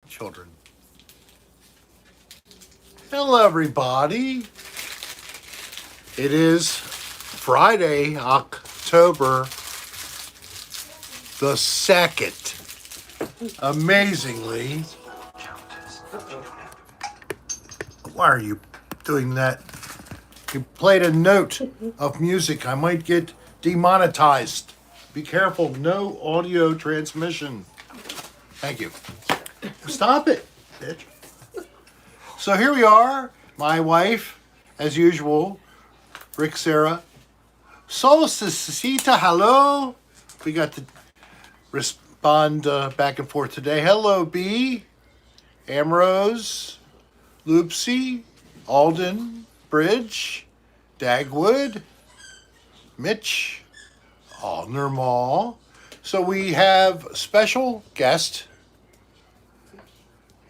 children. Hello, everybody. It is Friday, October the 2nd. Amazingly. Why are you doing that? You played a note of music. I might get demonetized. Be careful. No audio transmission. Thank you. Stop it, bitch. So here we are. My wife, as usual, Rick Sarah. Solsticita, hello. We got to respond back and forth today. Hello, B. Amrose, Loopsy, Alden, Bridge, Dagwood, Mitch, Aldner Mall. So we have special guest,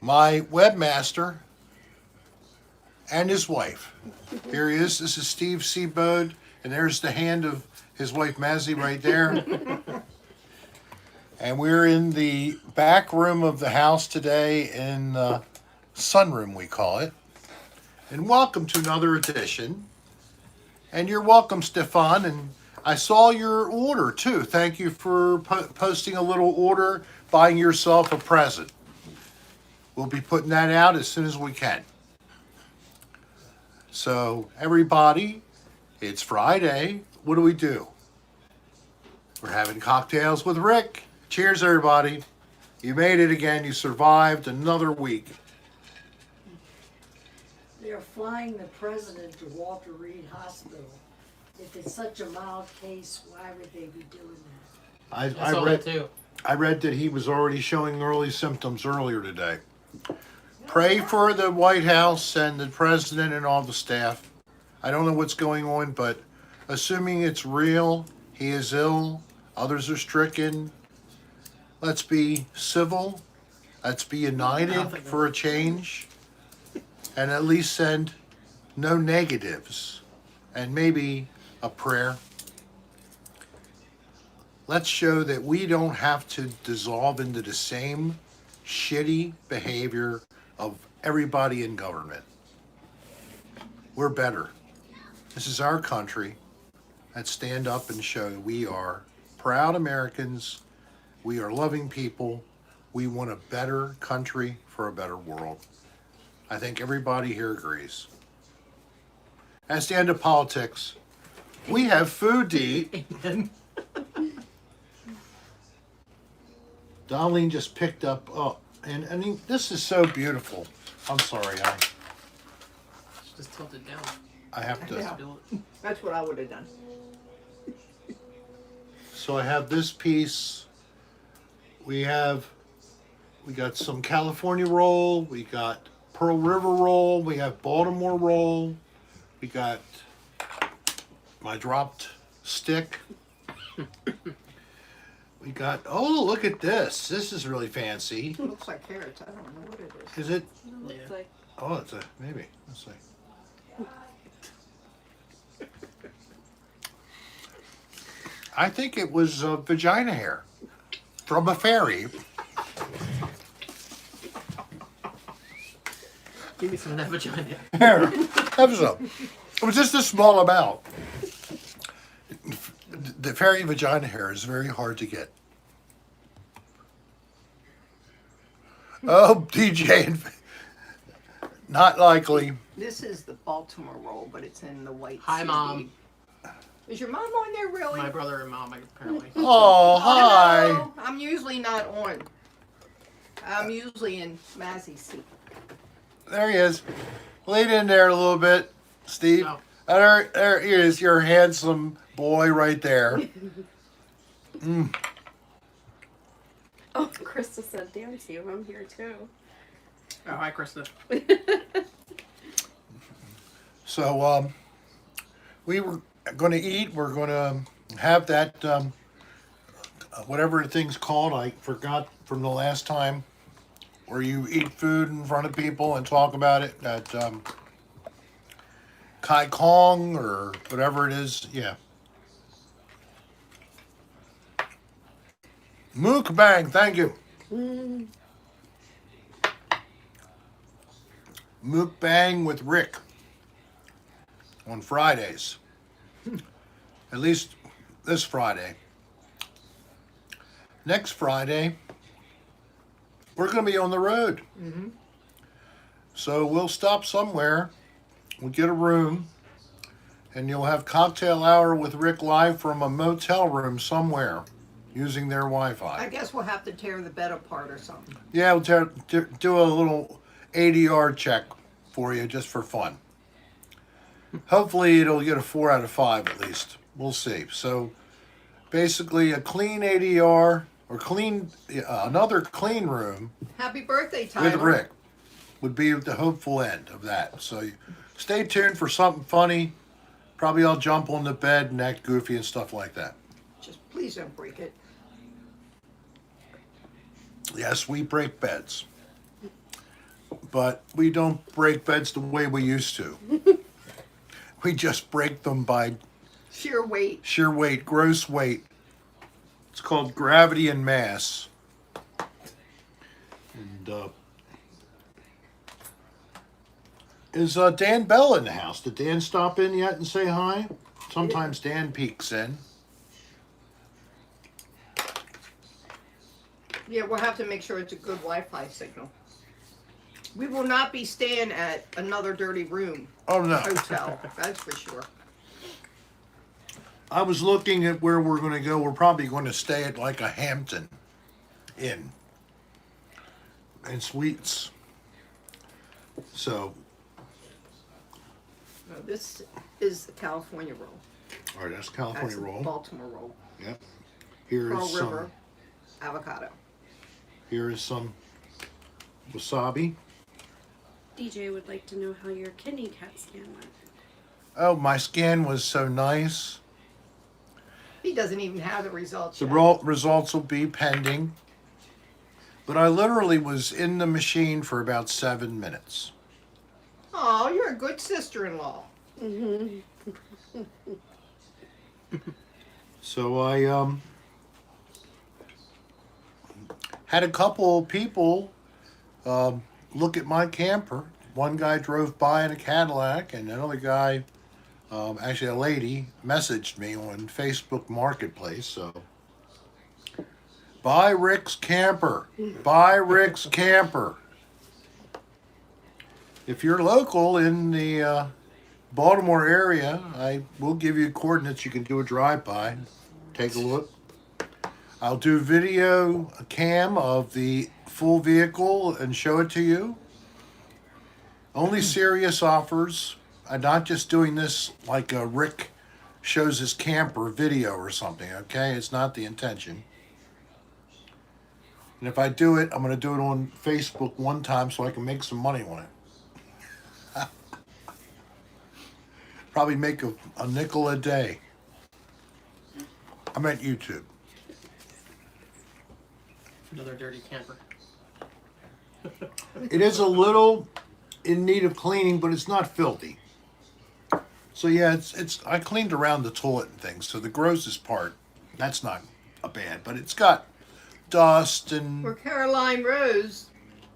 my webmaster, and his wife. Here he is. This is Steve Seabode, and there's the hand of his wife Mazzy right there. And we're in the back room of the house today, in the sunroom we call it. And welcome to another edition. And you're welcome, Stefan. And I saw your order too. Thank you for posting a little order, buying yourself a present. We'll be putting that out as soon as we can. So everybody, it's Friday. What do? We're having cocktails with Rick. Cheers, everybody. You made it again. You survived another week. They're flying the president to Walter Reed Hospital. If it's such a mild case, why would they be doing that? I read that he was already showing early symptoms earlier today. Pray for the White House and the president and all the staff. I don't know what's going on, but assuming it's real, he is ill, others are stricken. Let's be civil. Let's be united for a change. And at least send no negatives. And maybe a prayer. Let's show that we don't have to dissolve into the same shitty behavior of everybody in government. We're better. This is our country. Let's stand up and show we are proud Americans. We are loving people. We want a better country for a better world. I think everybody here agrees. That's the end of politics. We have food to eat. Amen. Dolline just picked up, and I mean, this is so beautiful. I'm sorry, Just tilt it down. I have to. Yeah. That's what I would have done. So I have this piece. We got some California roll. We got Pearl River roll. We have Baltimore roll. We got my dropped stick. We got, oh, look at this. This is really fancy. It looks like carrots. I don't know what it is. Is it? Yeah. Like, Oh, it's a, maybe. Let's see. I think it was vagina hair from a fairy. Give me some of that vagina. Here, have some. It was just a small amount. The fairy vagina hair is very hard to get. Oh, DJ, not likely. this is the Baltimore roll, but it's in the white. Hi, CD. Mom. Is your mom on there really? My brother and mom, apparently. Oh, hi. Hello. I'm usually not on. I'm usually in Mazzy's seat. There he is. Lean in there a little bit, Steve. Oh. There he is, your handsome boy right there. Oh, Krista said, damn to you, I'm here too. Oh, hi, Krista. So, we were going to eat. We're going to have that, whatever the thing's called. I forgot from the last time, where you eat food in front of people and talk about it. That Kai Kong or whatever it is. Yeah. Mukbang, thank you. mukbang with Rick on Fridays. At least this Friday. Next Friday, we're going to be on the road. Mm-hmm. So we'll stop somewhere. We'll get a room. And you'll have cocktail hour with Rick live from a motel room somewhere using their Wi-Fi. I guess we'll have to tear the bed apart or something. Yeah, we'll do a little ADR check for you just for fun. Hopefully it'll get a 4 out of 5 at least. We'll see. So basically a clean ADR or another clean room Happy birthday, Tyler. with Rick would be the hopeful end of that. So stay tuned for something funny. Probably I'll jump on the bed and act goofy and stuff like that. Just please don't break it. Yes, we break beds. But we don't break beds the way we used to. We just break them by Sheer weight. sheer weight, gross weight. It's called gravity and mass. And is Dan Bell in the house? Did Dan stop in yet and say hi? Sometimes Dan peeks in. Yeah, we'll have to make sure it's a good Wi-Fi signal. We will not be staying at another dirty room Oh no. hotel. That's for sure. I was looking at where we're going to go. We're probably going to stay at like a Hampton Inn and Suites. So, No, this is the California roll. all right, that's That's California the roll. Baltimore roll. Yep. Here Pearl is River avocado. Here is some wasabi. DJ would like to know how your kidney CAT scan went. Oh, my scan was so nice. He doesn't even have the results The yet. results will be pending. But I literally was in the machine for about 7 minutes. Oh, you're a good sister-in-law. So I had a couple people look at my camper. One guy drove by in a Cadillac, and another guy, actually a lady, messaged me on Facebook Marketplace. So, buy Rick's camper. Buy Rick's camper. If you're local in the Baltimore area, I will give you coordinates. You can do a drive-by. Take a look. I'll do video cam of the full vehicle and show it to you. Only serious offers. I'm not just doing this like a Rick shows his camper video or something, okay? It's not the intention. And if I do it, I'm going to do it on Facebook one time so I can make some money on it. Probably make a nickel a day. I meant YouTube. Another dirty camper. It is a little in need of cleaning, but it's not filthy. So yeah, it's I cleaned around the toilet and things. So the grossest part, that's not a bad, but it's got dust For and Caroline Rose,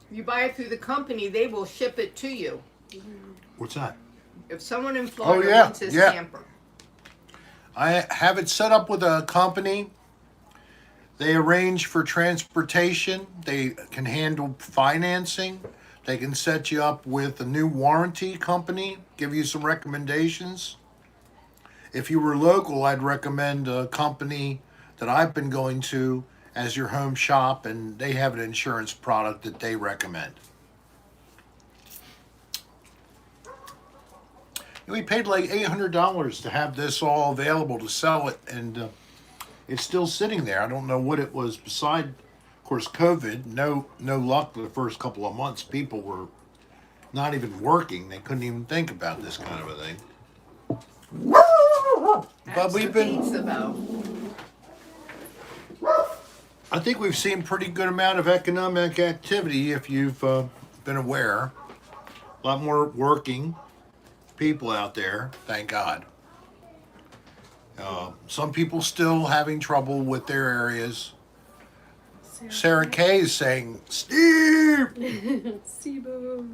you buy it through the company, they will ship it to you. what's that? If someone in Florida yeah, wants his yeah. camper. I have it set up with a company. They arrange for transportation. They can handle financing. They can set you up with a new warranty company, give you some recommendations. If you were local, I'd recommend a company that I've been going to as your home shop, and they have an insurance product that they recommend. We paid like $800 to have this all available to sell it, and it's still sitting there. I don't know what it was beside, of course, COVID. No luck for the first couple of months. People were not even working. They couldn't even think about this kind of a thing. But That's we've the been, pizza, though. I think we've seen pretty good amount of economic activity if you've been aware. A lot more working people out there, thank God. Some people still having trouble with their areas. Sarah Kay is saying, Steve! Steve-o.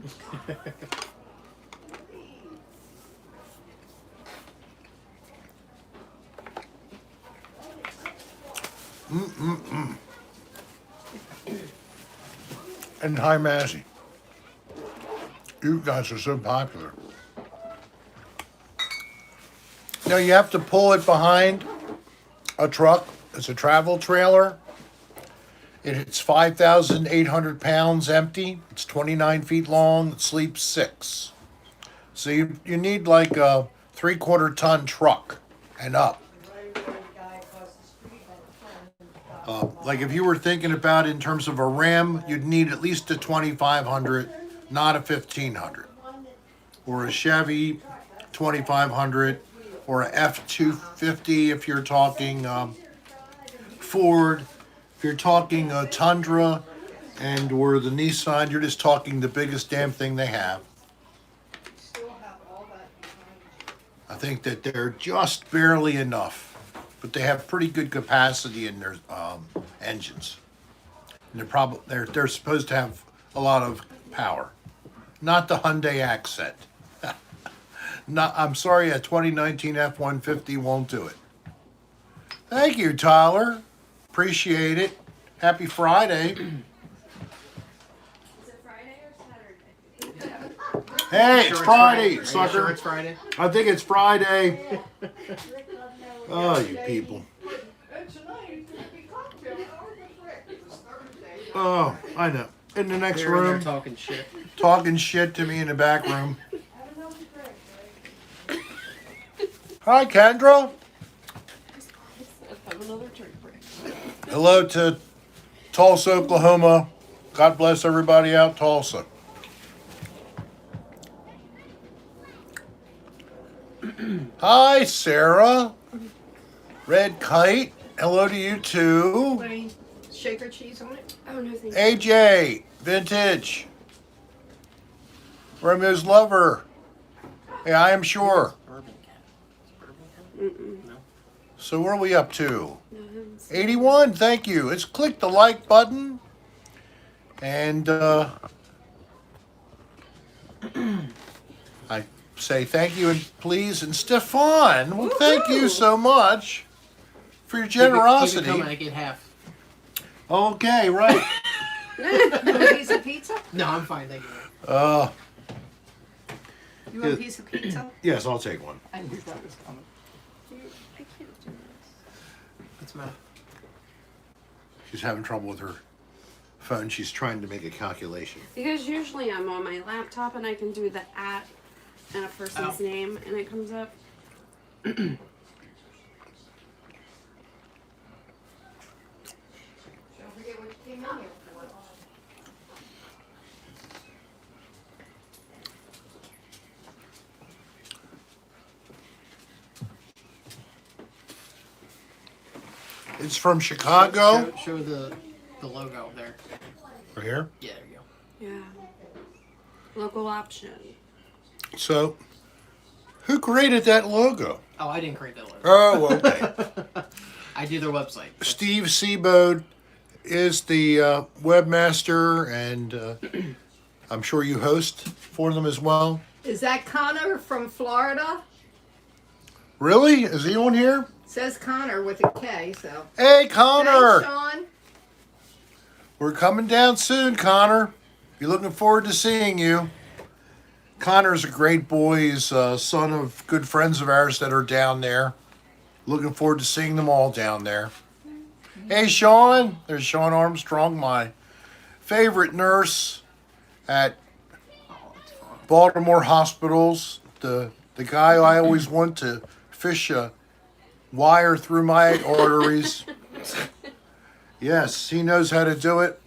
And hi, Mazzy. You guys are so popular. Now you have to pull it behind a truck. It's a travel trailer. It's 5,800 pounds empty. It's 29 feet long. It sleeps 6. So you need like a 3/4 ton truck and up. Like if you were thinking about in terms of a Ram, you'd need at least a 2,500, not a 1,500. Or a Chevy 2,500, or a F-250 if you're talking Ford. If you're talking a Tundra and or the Nissan, you're just talking the biggest damn thing they have. I think that they're just barely enough, but they have pretty good capacity in their engines. And they're supposed to have a lot of power. Not the Hyundai Accent. I'm sorry, a 2019 F-150 won't do it. Thank you, Tyler. Appreciate it. Happy Friday. Is it Friday or Saturday? Hey, it's Friday, Are you sure sucker. it's Friday? I think it's Friday. Oh, you people. Oh, I know. In the next They're in there room, talking shit. talking shit to me in the back room. Hi, Kendra. Have another drink break. Hello to Tulsa, Oklahoma. God bless everybody out Tulsa. Hi, Sarah. Red Kite. Hello to you too. Any shaker cheese on it? Oh no, thank you. AJ, Vintage. Romeo's Lover. Yeah, I am sure. Bourbon cat. Bourbon cat? No. So what are we up to? No, I haven't seen 81, thank you. Let's click the like button. And I say thank you and please. And Stefan, well, thank you so much for your generosity. Keep it coming, I get half. Okay, right. You want a piece of pizza? No, I'm fine, thank you. You want a piece of pizza? Yes, I'll take one. I knew that was coming. I can't do this. What's the matter? She's having trouble with her phone. She's trying to make a calculation. Because usually I'm on my laptop and I can do the at and a person's Oh. name and it comes up. Don't forget what you came in here for. It's from Chicago. Show the logo there. Right here. Yeah, there you go. Yeah. Local option. So, who created that logo? Oh, I didn't create that logo. Oh, okay. I do their website. Steve Seabode is the webmaster, and I'm sure you host for them as well. Is that Connor from Florida? Really? Is he on here? Says Connor with a K, so. Hey, Connor! Thanks, Sean. We're coming down soon, Connor. Be looking forward to seeing you. Connor's a great boy. He's son of good friends of ours that are down there. Looking forward to seeing them all down there. Hey, Sean. There's Sean Armstrong, my favorite nurse at Baltimore hospitals. The guy I always want to fish a wire through my arteries. Yes, he knows how to do it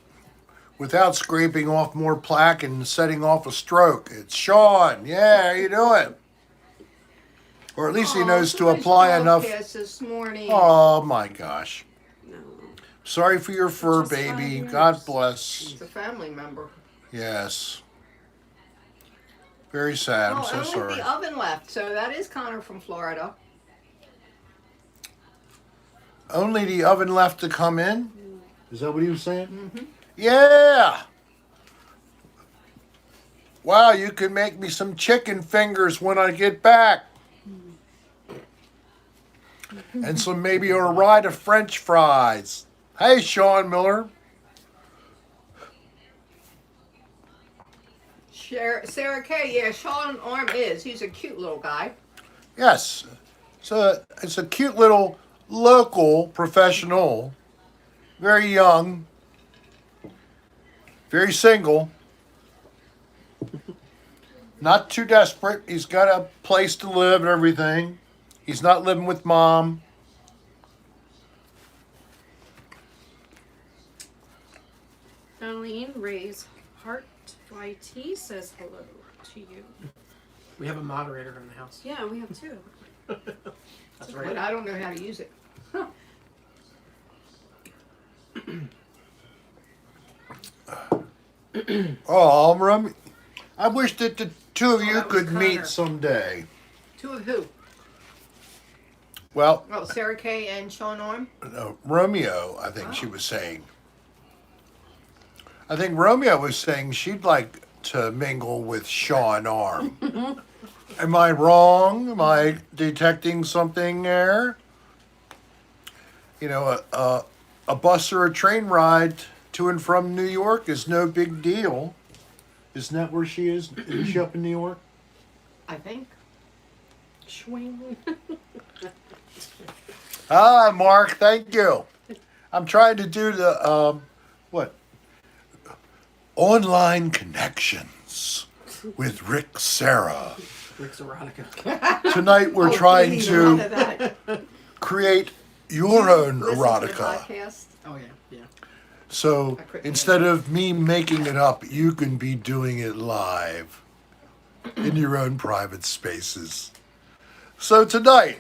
without scraping off more plaque and setting off a stroke. It's Sean. Yeah, how you doing? Or at least he knows to somebody's apply dog enough. passed this morning. Oh my gosh. No. Sorry for your fur, Just 5 baby. years. God bless. It's a family member. Yes. Very sad. I'm Oh, so only sorry. the oven left. So that is Connor from Florida. Only the oven left to come in? Is that what he was saying? Mm-hmm. Yeah. Wow, you can make me some chicken fingers when I get back. And some maybe a ride of French fries. Hey, Sean Miller. Sarah Kay, yeah, Sean Arm is. He's a cute little guy. Yes. So it's a cute little local professional. Very young. Very single. Not too desperate. He's got a place to live and everything. He's not living with mom. Dolline Ray's Heart YT says hello to you. We have a moderator in the house. Yeah, we have two. That's But right. I don't know how to use it. Oh, Rum, I wish that the two of you that was could meet Connor. someday. Two of who? Well, Oh, Sarah Kay and Sean Arm. Romeo, I think she was saying. I think Romeo was saying she'd like to mingle with Sean Arm. Am I wrong? Am I detecting something there? You know, a bus or a train ride to and from New York is no big deal. Isn't that where she is? Is she up in New York? I think. Swing. Ah, Mark, thank you. I'm trying to do the, what? Online Connections with Rick Sarah. Rick's erotica. Tonight we're Oh, trying please, none to of that. create your own Listen to the erotica. podcast. Oh yeah, yeah. So I couldn't instead of me making it up, you can be doing it live in your own private spaces. So tonight,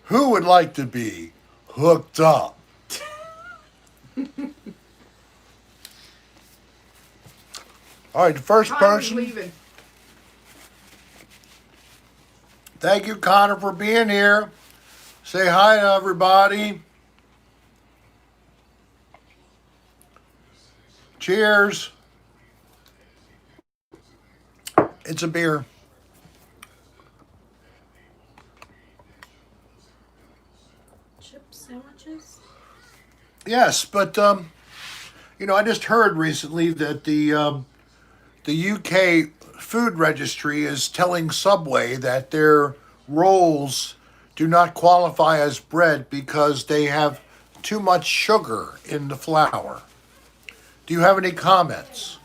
who would like to be hooked up? All right, the first Connor's person. leaving. Thank you, Connor, for being here. Say hi to everybody. Cheers. It's a beer. Chip sandwiches? Yes, but you know, I just heard recently that the UK food registry is telling Subway that their rolls do not qualify as bread because they have too much sugar in the flour. Do you have any comments?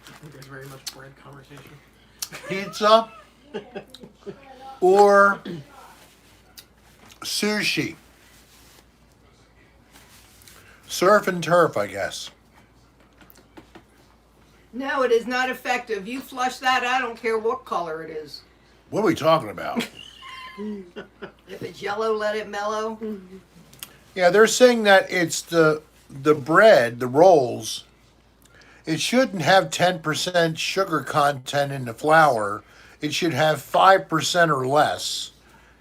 I think there's very much bread conversation. Pizza or sushi? Surf and turf, I guess. No, it is not effective. You flush that, I don't care what color it is. What are we talking about? If it's yellow, let it mellow. Yeah, they're saying that it's the bread, the rolls. It shouldn't have 10% sugar content in the flour. It should have 5% or less.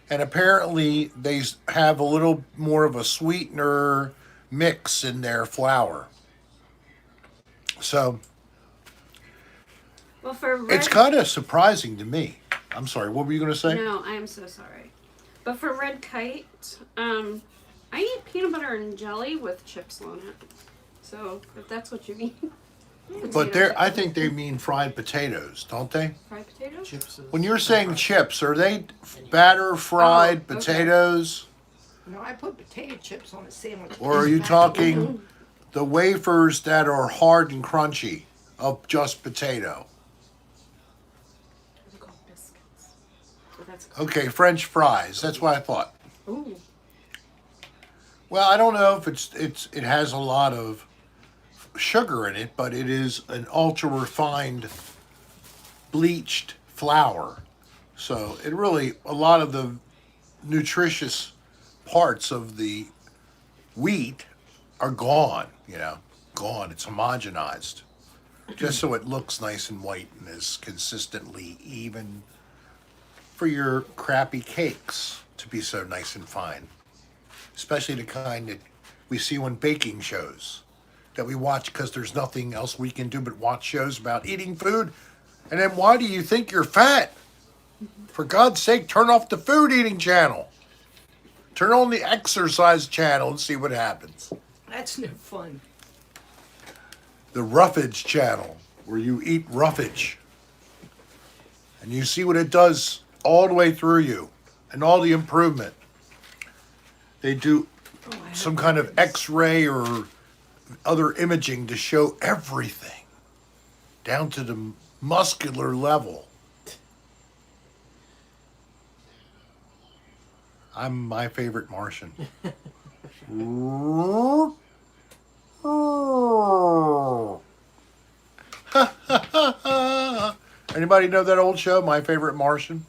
And apparently they have a little more of a sweetener mix in their flour. So Well, for red, it's kind of surprising to me. I'm sorry, what were you going to say? no, I am so sorry. But for red kite, I eat peanut butter and jelly with chips on it. So if that's what you mean. But I think they mean fried potatoes, don't they? Fried potatoes? Chips is When you're saying chips, are they batter fried Oh, okay. potatoes? No, I put potato chips on a sandwich. Or are you talking the wafers that are hard and crunchy of just potato? They're called biscuits. So that's Okay, French fries. That's what I thought. Ooh. Well, I don't know if it has a lot of sugar in it, but it is an ultra refined bleached flour. So it really, a lot of the nutritious parts of the wheat are gone, gone. It's homogenized. just so it looks nice and white and is consistently even for your crappy cakes to be so nice and fine. Especially the kind that we see on baking shows that we watch because there's nothing else we can do but watch shows about eating food. And then why do you think you're fat? For God's sake, turn off the food eating channel. Turn on the exercise channel and see what happens. That's no fun. The roughage channel, where you eat roughage. And you see what it does all the way through you and all the improvement. They do some kind of x-ray or other imaging to show everything down to the muscular level. I'm my favorite Martian. Anybody know that old show, My Favorite Martian?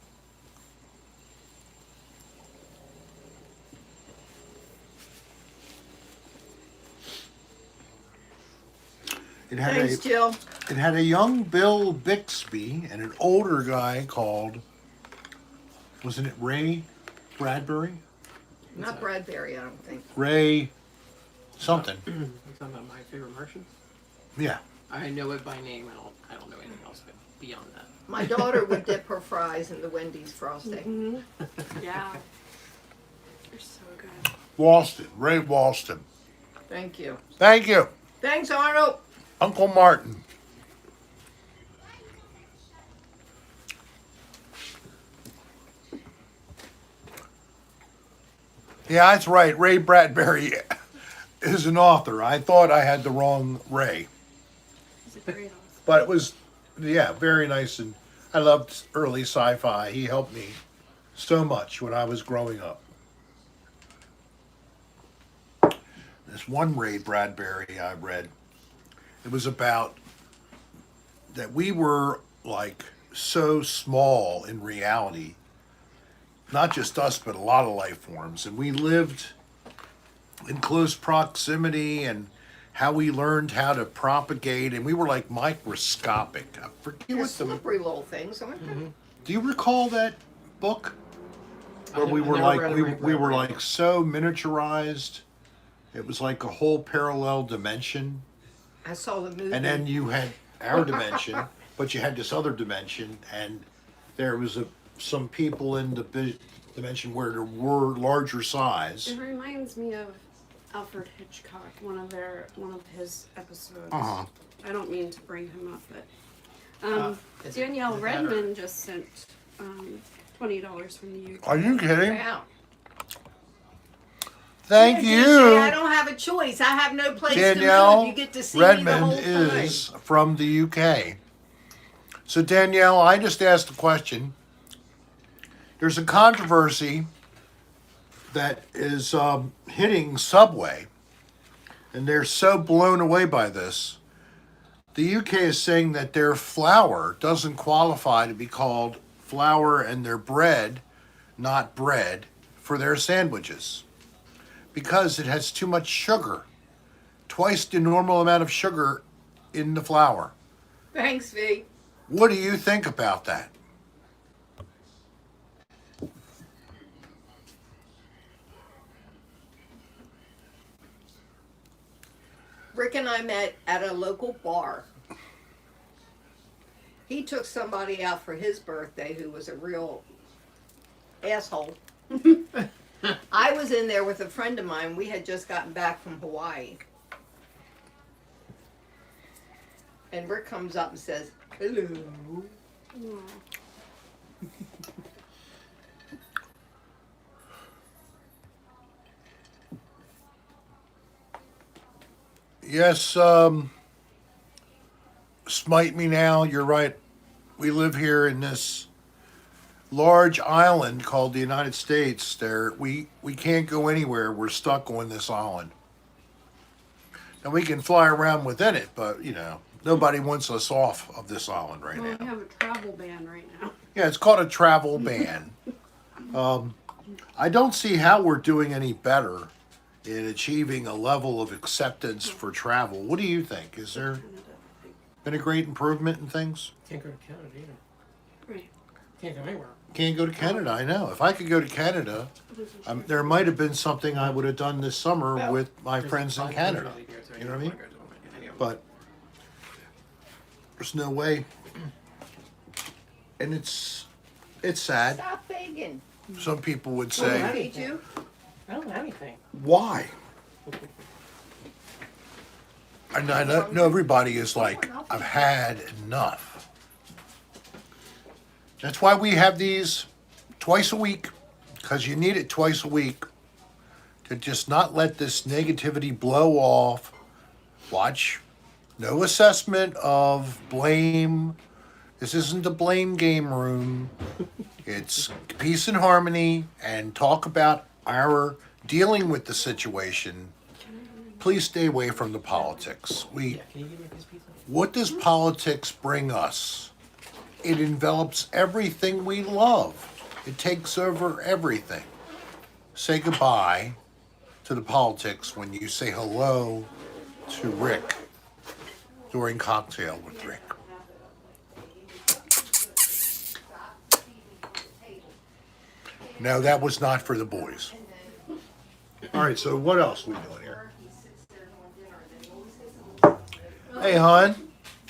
It had Thanks, Jill. It had a young Bill Bixby and an older guy called, wasn't it Ray Bradbury? Not Bradbury, I don't think. Ray something. You're talking about My Favorite Martian? Yeah. I know it by name. I don't know anything else beyond that. My daughter would dip her fries in the Wendy's frosting. Yeah. They're so good. Walston, Ray Walston. Thank you. Thank you, Thanks, Arnold. Uncle Martin. Yeah, that's right. Ray Bradbury is an author. I thought I had the wrong Ray. He's a great author. But it was, yeah, very nice. And I loved early sci-fi. He helped me so much when I was growing up. This one Ray Bradbury I read, it was about that we were like so small in reality, not just us, but a lot of life forms. And we lived in close proximity and how we learned how to propagate. And we were like microscopic. I forget They're what the... slippery little things, aren't they? Do you recall that book? Where I we were never like, read a we Ray were Bradbury. like so miniaturized. It was like a whole parallel dimension. I saw the movie. And then you had our dimension, but you had this other dimension, and there was some people in the dimension where there were larger size. It reminds me of Alfred Hitchcock, one of his episodes. Uh-huh. I don't mean to bring him up, but Is Danielle it that or- Redmond just sent $20 from the UK. Are you kidding? Wow. Thank Yeah, you. DJ, I don't have a choice. I have no place to Danielle move. You get to see me the whole Redmond time. is from the UK. So Danielle, I just asked a question. There's a controversy that is hitting Subway, and they're so blown away by this. The UK is saying that their flour doesn't qualify to be called flour and their bread, not bread, for their sandwiches because it has too much sugar. Twice the normal amount of sugar in the flour. Thanks, V. What do you think about that? Rick and I met at a local bar. He took somebody out for his birthday who was a real asshole. I was in there with a friend of mine. We had just gotten back from Hawaii. And Rick comes up and says, "Hello." Yes, smite me now. You're right. We live here in this large island called the United States. We can't go anywhere. We're stuck on this island. And we can fly around within it, but nobody wants us off of this island right Well, we now. have a travel ban right now. Yeah, it's called a travel ban. I don't see how we're doing any better in achieving a level of acceptance for travel. What do you think? Is there? Been a great improvement in things. Can't go to Canada either. Right. Can't go anywhere. Can't go to Canada, I know. If I could go to Canada, there might have been something I would have done this summer Well, with my friends in Canada. You know what I mean? But there's no way. And it's sad. Stop begging. Some people would Well, say, I- Need you? I don't have anything. why? And I know everybody is like, I've had enough. That's why we have these twice a week, because you need it twice a week to just not let this negativity blow off. Watch. No assessment of blame. This isn't the blame game room. It's peace and harmony and talk about our dealing with the situation. Please stay away from the politics. Yeah, can you give me a piece of pizza? What does politics bring us? It envelops everything we love. It takes over everything. Say goodbye to the politics when you say hello to Rick during cocktail with Rick. No, that was not for the boys. All right, so what else are we doing here? Hey, hon.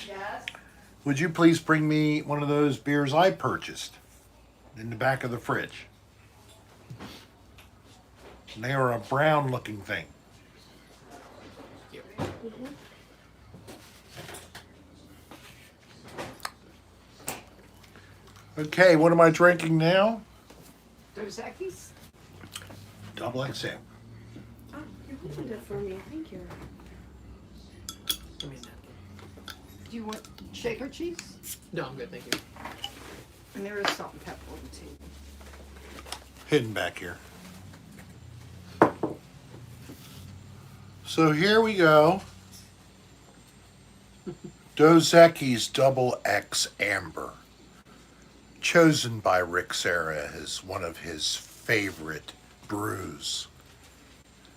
Yes. Would you please bring me one of those beers I purchased in the back of the fridge? They are a brown looking thing. Okay, what am I drinking now? Dos Equis? Double XM. Oh, you opened it for me. Thank you. Give me a napkin. Do you want shaker cheese? No, I'm good, thank you. And there is salt and pepper on the table. Hidden back here. So here we go. Dos Equis Double X Amber. Chosen by Rick Serra as one of his favorite brews.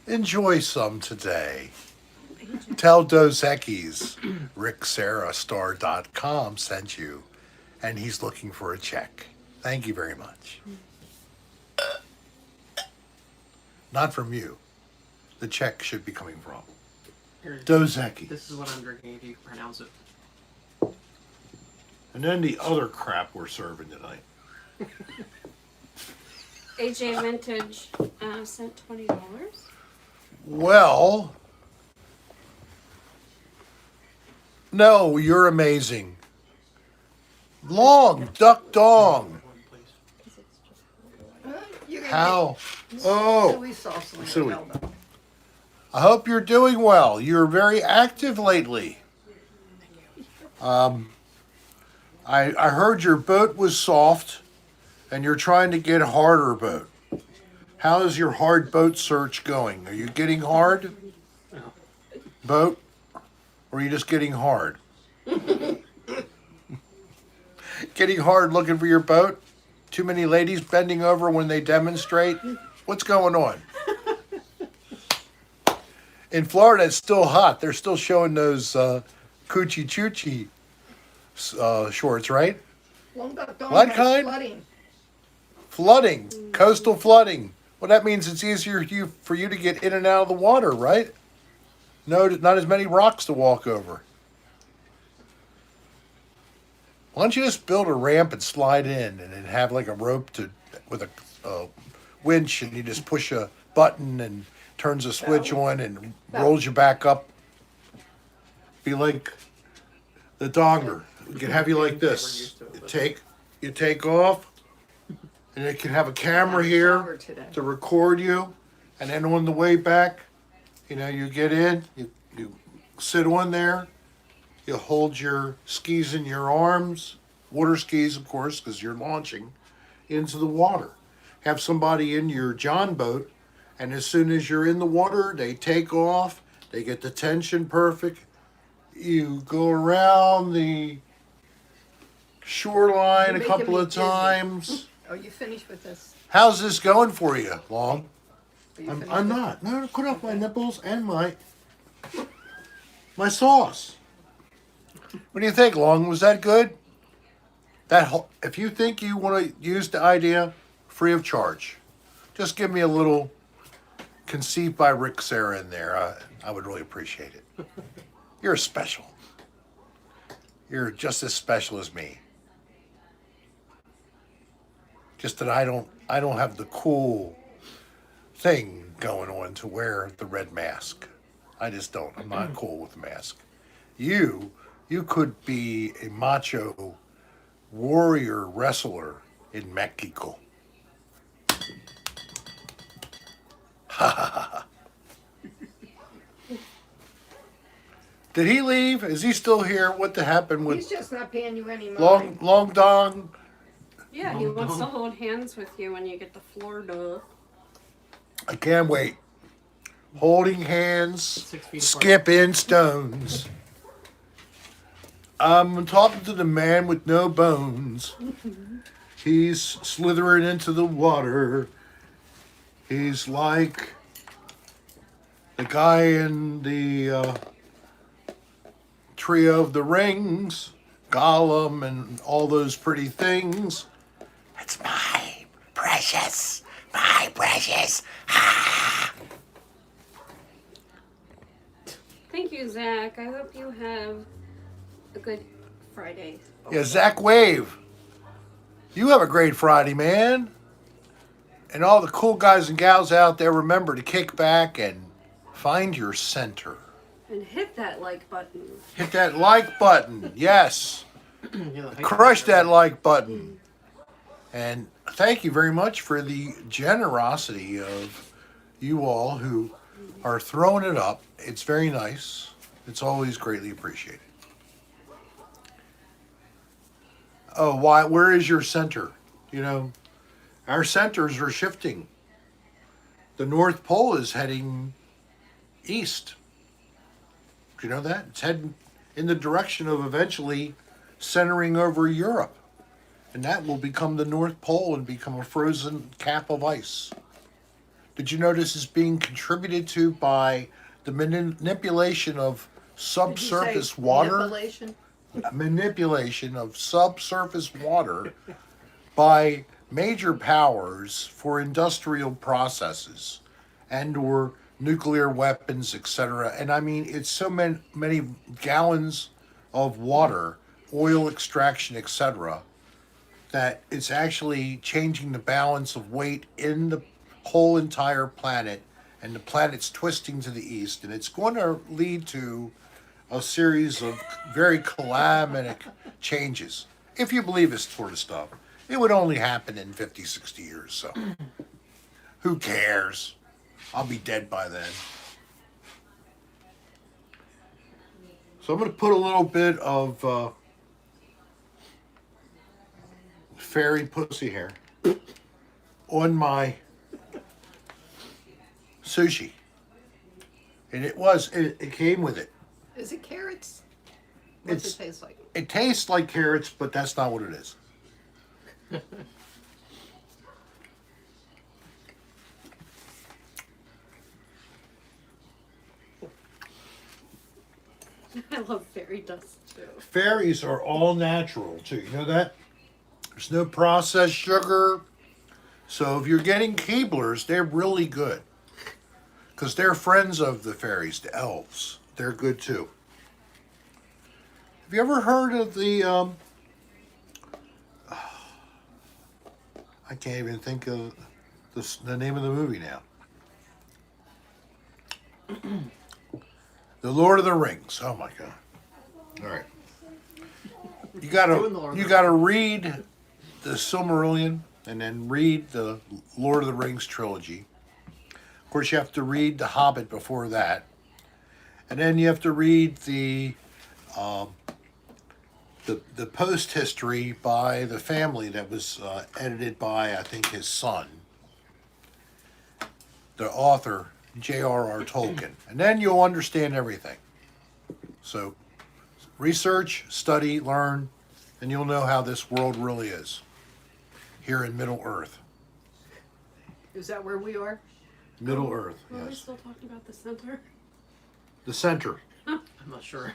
Enjoy some today. Tell Dos Equis RickSerraStar.com sent you, and he's looking for a check. Thank you very much. Not from you. The check should be coming from Here, Dos Equis. this is what I'm drinking if you can pronounce it. And then the other crap we're serving tonight. AJ Vintage sent $20. Well, no, you're amazing. Long, duck dong. One, please. You're gonna How? get Oh, soy sauce on Suey. your elbow. I hope you're doing well. You're very active lately. I heard your boat was soft and you're trying to get a harder boat. How is your hard boat search going? Are you getting hard boat? Or are you just getting hard? Getting hard looking for your boat? Too many ladies bending over when they demonstrate? What's going on? In Florida, it's still hot. They're still showing those coochie choochie shorts, right? Long duck dong What has kind? flooding. Flooding, coastal flooding. Well, that means it's easier for you to get in and out of the water, right? No, not as many rocks to walk over. Why don't you just build a ramp and slide in, and then have like a rope with a winch, and you just push a button and turns a switch on and rolls you back up. Be like the donger. We can have you like this. You take off, and it can have a camera Shower here today. to record you, and then on the way back, you get in, you sit on there, you hold your skis in your arms, water skis, of course, because you're launching into the water. Have somebody in your John boat, and as soon as you're in the water, they take off, they get the tension perfect. You go around the shoreline You're a making couple me of dizzy. times. Are you finished with this? How's this going for you, Long? Are you finished I'm with- not. No, put up my nipples and my sauce. What do you think, Long? Was that good? If you think you want to use the idea, free of charge, just give me a little conceived by Rick Sarah in there. I would really appreciate it. You're special. You're just as special as me. Just that I don't have the cool thing going on to wear the red mask. I just don't. I'm not cool with the mask. You could be a macho warrior wrestler in Mexico. Did he leave? Is he still here? What happened with He's just not paying you any mind. Long Dong? Yeah, he wants to hold hands with you when you get to Florida. I can't wait. Holding hands, 6 feet apart. skipping stones. I'm talking to the man with no bones. He's slithering into the water. He's like the guy in the Trio of the Rings, Gollum, and all those pretty things. It's my precious, my precious. Thank you, Zach. I hope you have a good Friday. Yeah, Zach Wave. You have a great Friday, man. And all the cool guys and gals out there, remember to kick back and find your center. And hit that like button. Hit that like button. Yes. Yeah, the Crush that like button. And thank you very much for the generosity of you all who are throwing it up. It's very nice. It's always greatly appreciated. Oh, where is your center? You know, our centers are shifting. The North Pole is heading east. Do you know that? It's heading in the direction of eventually centering over Europe. And that will become the North Pole and become a frozen cap of ice. Did you notice it's being contributed to by the manipulation of subsurface water? Manipulation? Manipulation of subsurface water by major powers for industrial processes and or nuclear weapons, etc. And I mean, it's so many gallons of water, oil extraction, etc., that it's actually changing the balance of weight in the whole entire planet, and the planet's twisting to the east, and it's going to lead to a series of very calamitous changes. If you believe this sort of stuff, it would only happen in 50, 60 years, so who cares? I'll be dead by then. So I'm going to put a little bit of fairy pussy hair on my sushi. And it came with it. Is it carrots? What's It's- it taste like? It tastes like carrots, but that's not what it is. I love fairy dust too. Fairies are all natural too. You know that? There's no processed sugar. So if you're getting Keeblers, they're really good. Because they're friends of the fairies, the elves. They're good too. Have you ever heard of the I can't even think of the name of the movie now. The Lord of the Rings. Oh my God. All right. You gotta read the Silmarillion and then read the Lord of the Rings trilogy. Of course, you have to read The Hobbit before that. And then you have to read the post history by the family that was edited by, I think, his son, the author, J.R.R. Tolkien. And then you'll understand everything. So research, study, learn, and you'll know how this world really is here in Middle Earth. Is that where we are? Middle Earth, Are we yes. still talking about the center? The center. I'm not sure.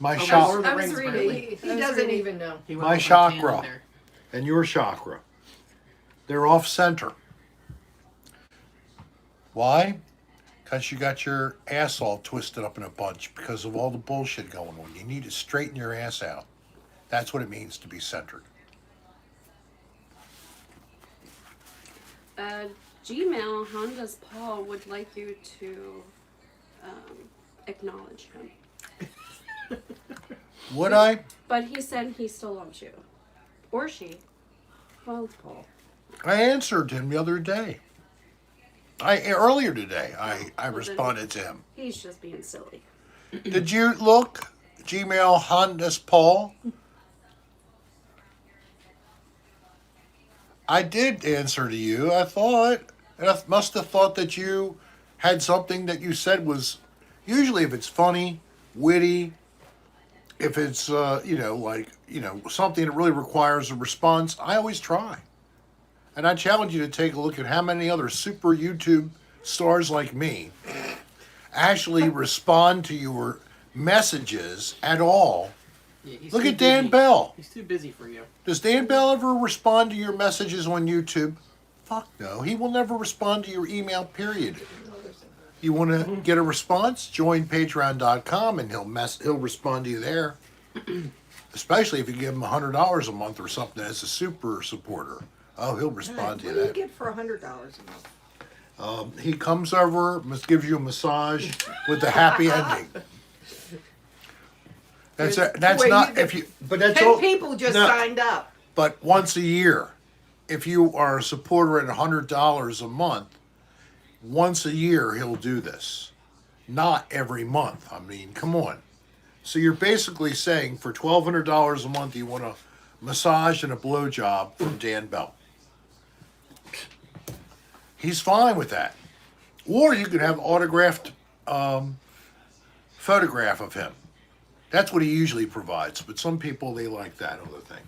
my Oh, shop Lord of the I was Rings, reading. apparently. He I was doesn't reading. even know. He went My off on a tangent chakra. there. and your chakra, they're off center. Why? Because you got your ass all twisted up in a bunch because of all the bullshit going on. You need to straighten your ass out. That's what it means to be centered. Gmail, Honda's Paul would like you to acknowledge him. Would I? But he said he still loves you. Or she. Well, it's Paul. I answered him the other day. Earlier today, I then- responded to him. He's just being silly. Did you look? Gmail Honda's Paul? I did answer to you, I thought. And I must have thought that you had something that you said was, usually if it's funny, witty, if it's, something that really requires a response, I always try. And I challenge you to take a look at how many other super YouTube stars like me actually respond to your messages at all. Yeah, he's Look too at Dan busy. Bell. He's too busy for you. Does Dan Bell ever respond to your messages on YouTube? Fuck no. He will never respond to your email, period. You want to get a response? Join patreon.com and he'll respond to you there. Especially if you give him $100 a month or something as a super supporter. Oh, he'll respond to What you do you that. get for $100 a month? He comes over, gives you a massage with a happy ending. That's Wait, not you- if you, but that's 10 all. people just no, signed up. But once a year, if you are a supporter at $100 a month, once a year he'll do this, not every month. I mean, come on. So you're basically saying for $1,200 a month you want a massage and a blowjob from Dan Bell. He's fine with that. Or you could have autographed photograph of him. That's what he usually provides. But some people, they like that other thing.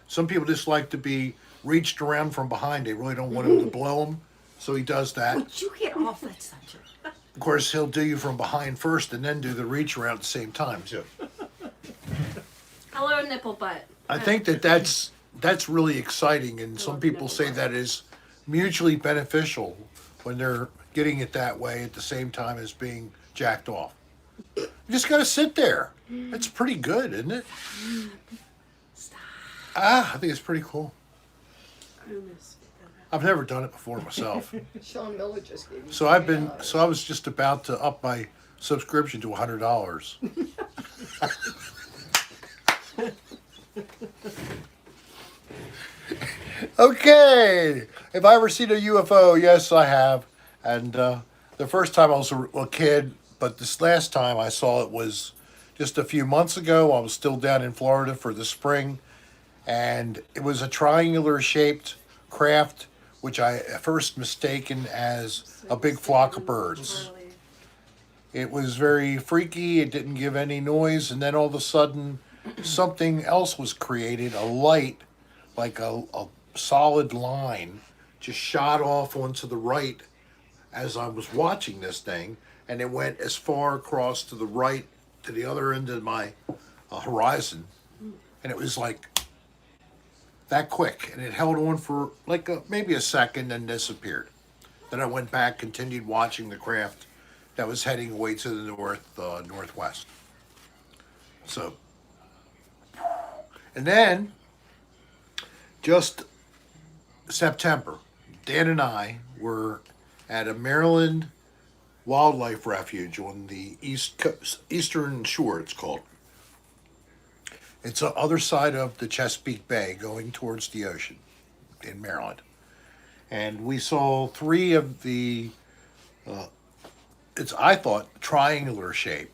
Some people just like to be reached around from behind. They really don't want him to blow them. So he does that. Would you get off that subject? Of course, he'll do you from behind first and then do the reach around at the same time, too. Hello, nipple butt. I think that's really exciting, and some people say that is mutually beneficial when they're getting it that way at the same time as being jacked off. You just got to sit there. That's pretty good, isn't it? I think it's pretty cool. I miss I've never done it before myself. Sean Miller just gave me So I was just about to up my subscription to $100. Okay. Have I ever seen a UFO? Yes, I have. And the first time I was a kid, but this last time I saw it was just a few months ago. I was still down in Florida for the spring, and it was a triangular shaped craft, which I at first mistaken as a big flock of birds. It was very freaky. It didn't give any noise. And then all of a sudden, something else was created. A light, like a solid line, just shot off onto the right as I was watching this thing. And it went as far across to the right, to the other end of my horizon. And it was like that quick. And it held on for like maybe a second and disappeared. Then I went back, continued watching the craft that was heading away to the northwest. So, and then just September, Dan and I were at a Maryland wildlife refuge on the East Coast, Eastern Shore, it's called. It's the other side of the Chesapeake Bay going towards the ocean in Maryland. And we saw three of the I thought, triangular shape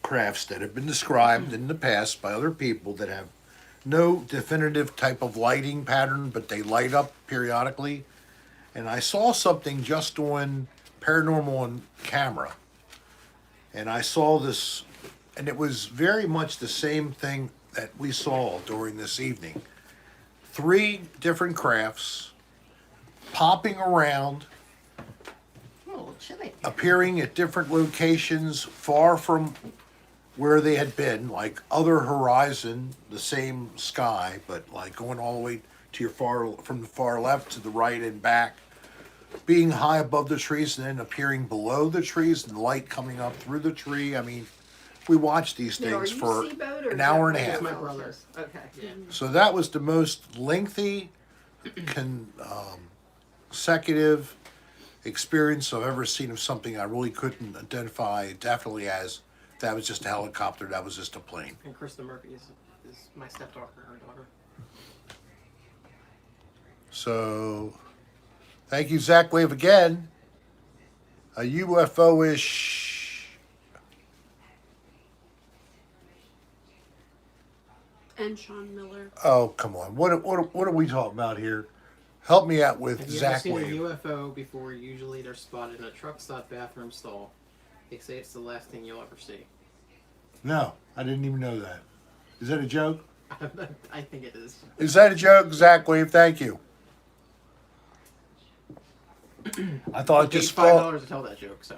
crafts that have been described in the past by other people that have no definitive type of lighting pattern, but they light up periodically. And I saw something just on Paranormal on Camera. And I saw this, and it was very much the same thing that we saw during this evening. Three different crafts popping around, Oh, chilly. appearing at different locations far from where they had been, like other horizon, the same sky, but like going all the way to your from the far left to the right and back, being high above the trees and then appearing below the trees and the light coming up through the tree. I mean, we watched these Now, are things you for Seaboat or an is hour that and a half. my brother. Okay. Yeah. So that was the most lengthy, consecutive experience I've ever seen of something I really couldn't identify definitely as that was just a helicopter, that was just a plane. And Krista Murphy is my stepdaughter, her daughter. So, thank you, Zach Wave, again. A UFO-ish. And Sean Miller. Oh, come on. What are we talking about here? Help me out with Have you ever Zach seen Wave. a UFO before? Usually they're spotted in a truck stop bathroom stall. They say it's the last thing you'll ever see. No, I didn't even know that. Is that a joke? I think it is. Is that a joke, Zach Wave? Thank you. I thought it Paid just $5 to tell that joke, so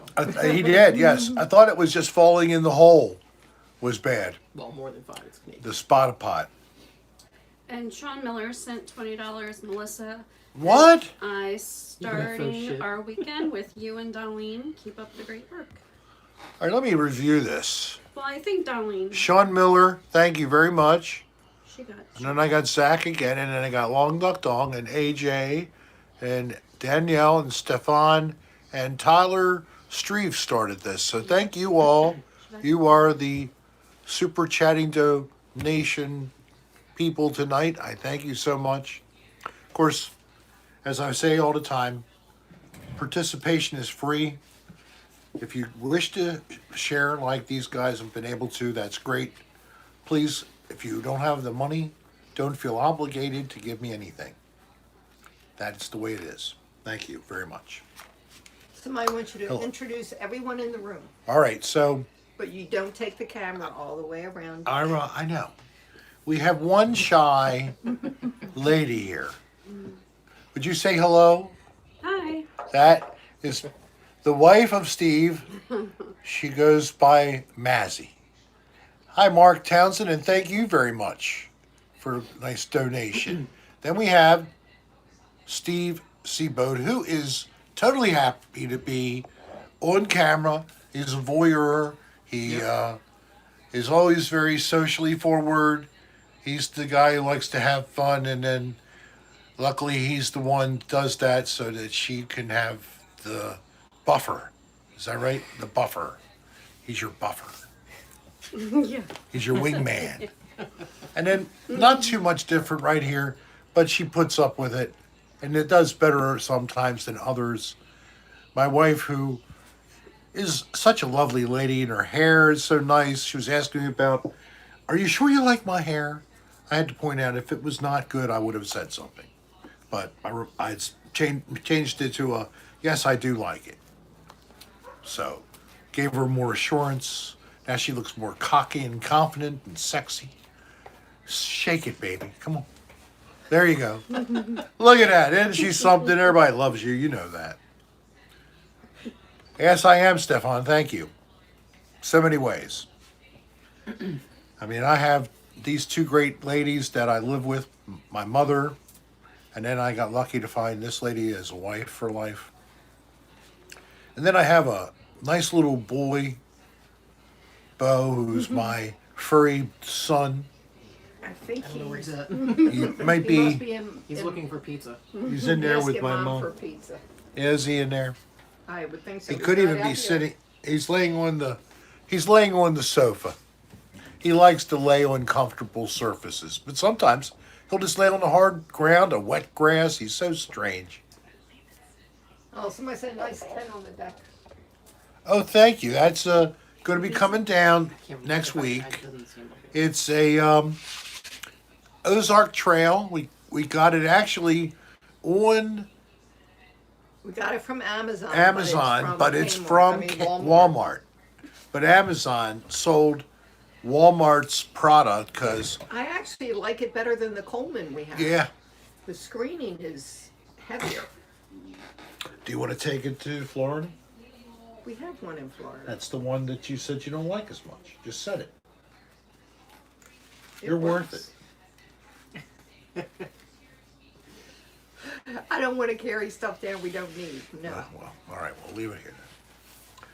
He did, yes. I thought it was just falling in the hole was bad. well, more than 5. It's Canadian. The spotted pot. And Sean Miller sent $20. Melissa, What? I shit. starting our weekend with you and Dolline. Keep up the great work. All right, let me review this. Well, I think Dolline, Sean Miller, thank you very much. she got. And then I got Zach again, and then I got Long Duck Dong and AJ and Danielle and Stefan and Tyler Streve started this. So thank you all. You are the super chatting donation people tonight. I thank you so much. Of course, as I say all the time, participation is free. If you wish to share like these guys have been able to, that's great. Please, if you don't have the money, don't feel obligated to give me anything. That's the way it is. Thank you very much. Somebody wants you to Hello. introduce everyone in the room, All right, so but you don't take the camera all the way around. I know. We have one shy lady here. Would you say hello? Hi. That is the wife of Steve. She goes by Mazzy. Hi, Mark Townsend, and thank you very much for a nice donation. Then we have Steve Seaboat, who is totally happy to be on camera. He's a voyeur. He is always very socially forward. He's the guy who likes to have fun, and then luckily he's the one who does that so that she can have the buffer. Is that right? The buffer. He's your buffer. Yeah. He's your wingman. And then not too much different right here, but she puts up with it. And it does better sometimes than others. My wife, who is such a lovely lady, and her hair is so nice. She was asking me about, are you sure you like my hair? I had to point out if it was not good, I would have said something. But I changed it to a, yes, I do like it. So, gave her more assurance. Now she looks more cocky and confident and sexy. Shake it, baby. Come on. There you go. Look at that. Isn't she something? Everybody loves you. You know that. Yes, I am, Stefan. Thank you. So many ways. I mean, I have these two great ladies that I live with, my mother, and then I got lucky to find this lady as a wife for life. And then I have a nice little boy, Bo, who's my furry son. I think I don't know where he's at. He might he must be, be in. He's looking for pizza. he's in there with asking my Mom for mom. pizza. Is he in there? I would think so. He He's could right even out be here. sitting, he's laying on the sofa. He likes to lay on comfortable surfaces, but sometimes he'll just lay on the hard ground, a wet grass. He's so strange. Oh, somebody said nice 10 on the deck. Oh, thank you. That's going to be coming down Can't- next if I- week. it doesn't seem like it. It's a Ozark Trail. We got it actually on We got it from Amazon. Amazon, but it's Kmart. from I mean, Walmart. But Amazon sold Walmart's product because, I actually like it better than the Coleman we have. yeah. The screening is heavier. Do you want to take it to Florida? We have one in Florida. That's the one that you said you don't like as much. Just said it. It You're worth works. it. I don't want to carry stuff down we don't need. No. Well, all right, we'll leave it here then.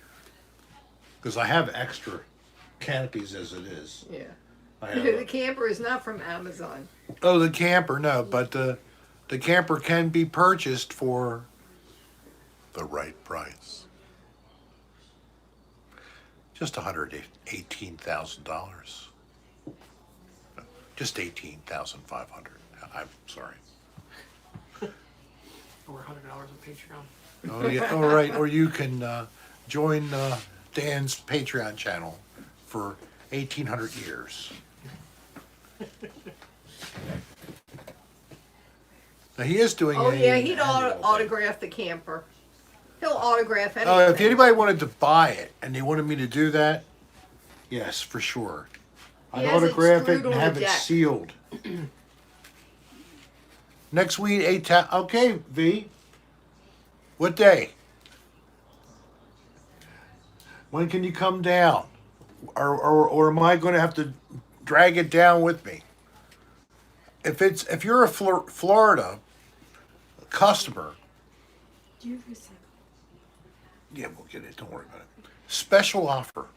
Because I have extra canopies as it is. Yeah. I have The camper is not from Amazon. oh, the camper, no, but the camper can be purchased for the right price. Just $118,000. Just 18,500. I'm sorry. Or $100 on Patreon. Oh yeah, all right. Or you can join Dan's Patreon channel for 1,800 years. Now he is doing. Oh yeah, an he'd annual thing. autograph the camper. He'll autograph anything. Oh, if anybody wanted to buy it and they wanted me to do that, yes, for sure. I'd He has it autograph it screwed and on have the it deck. sealed. Next week, okay, V. What day? When can you come down? Or am I going to have to drag it down with me? If you're a Florida customer, Do you recycle? yeah, we'll get it. Don't worry about it. Special offer.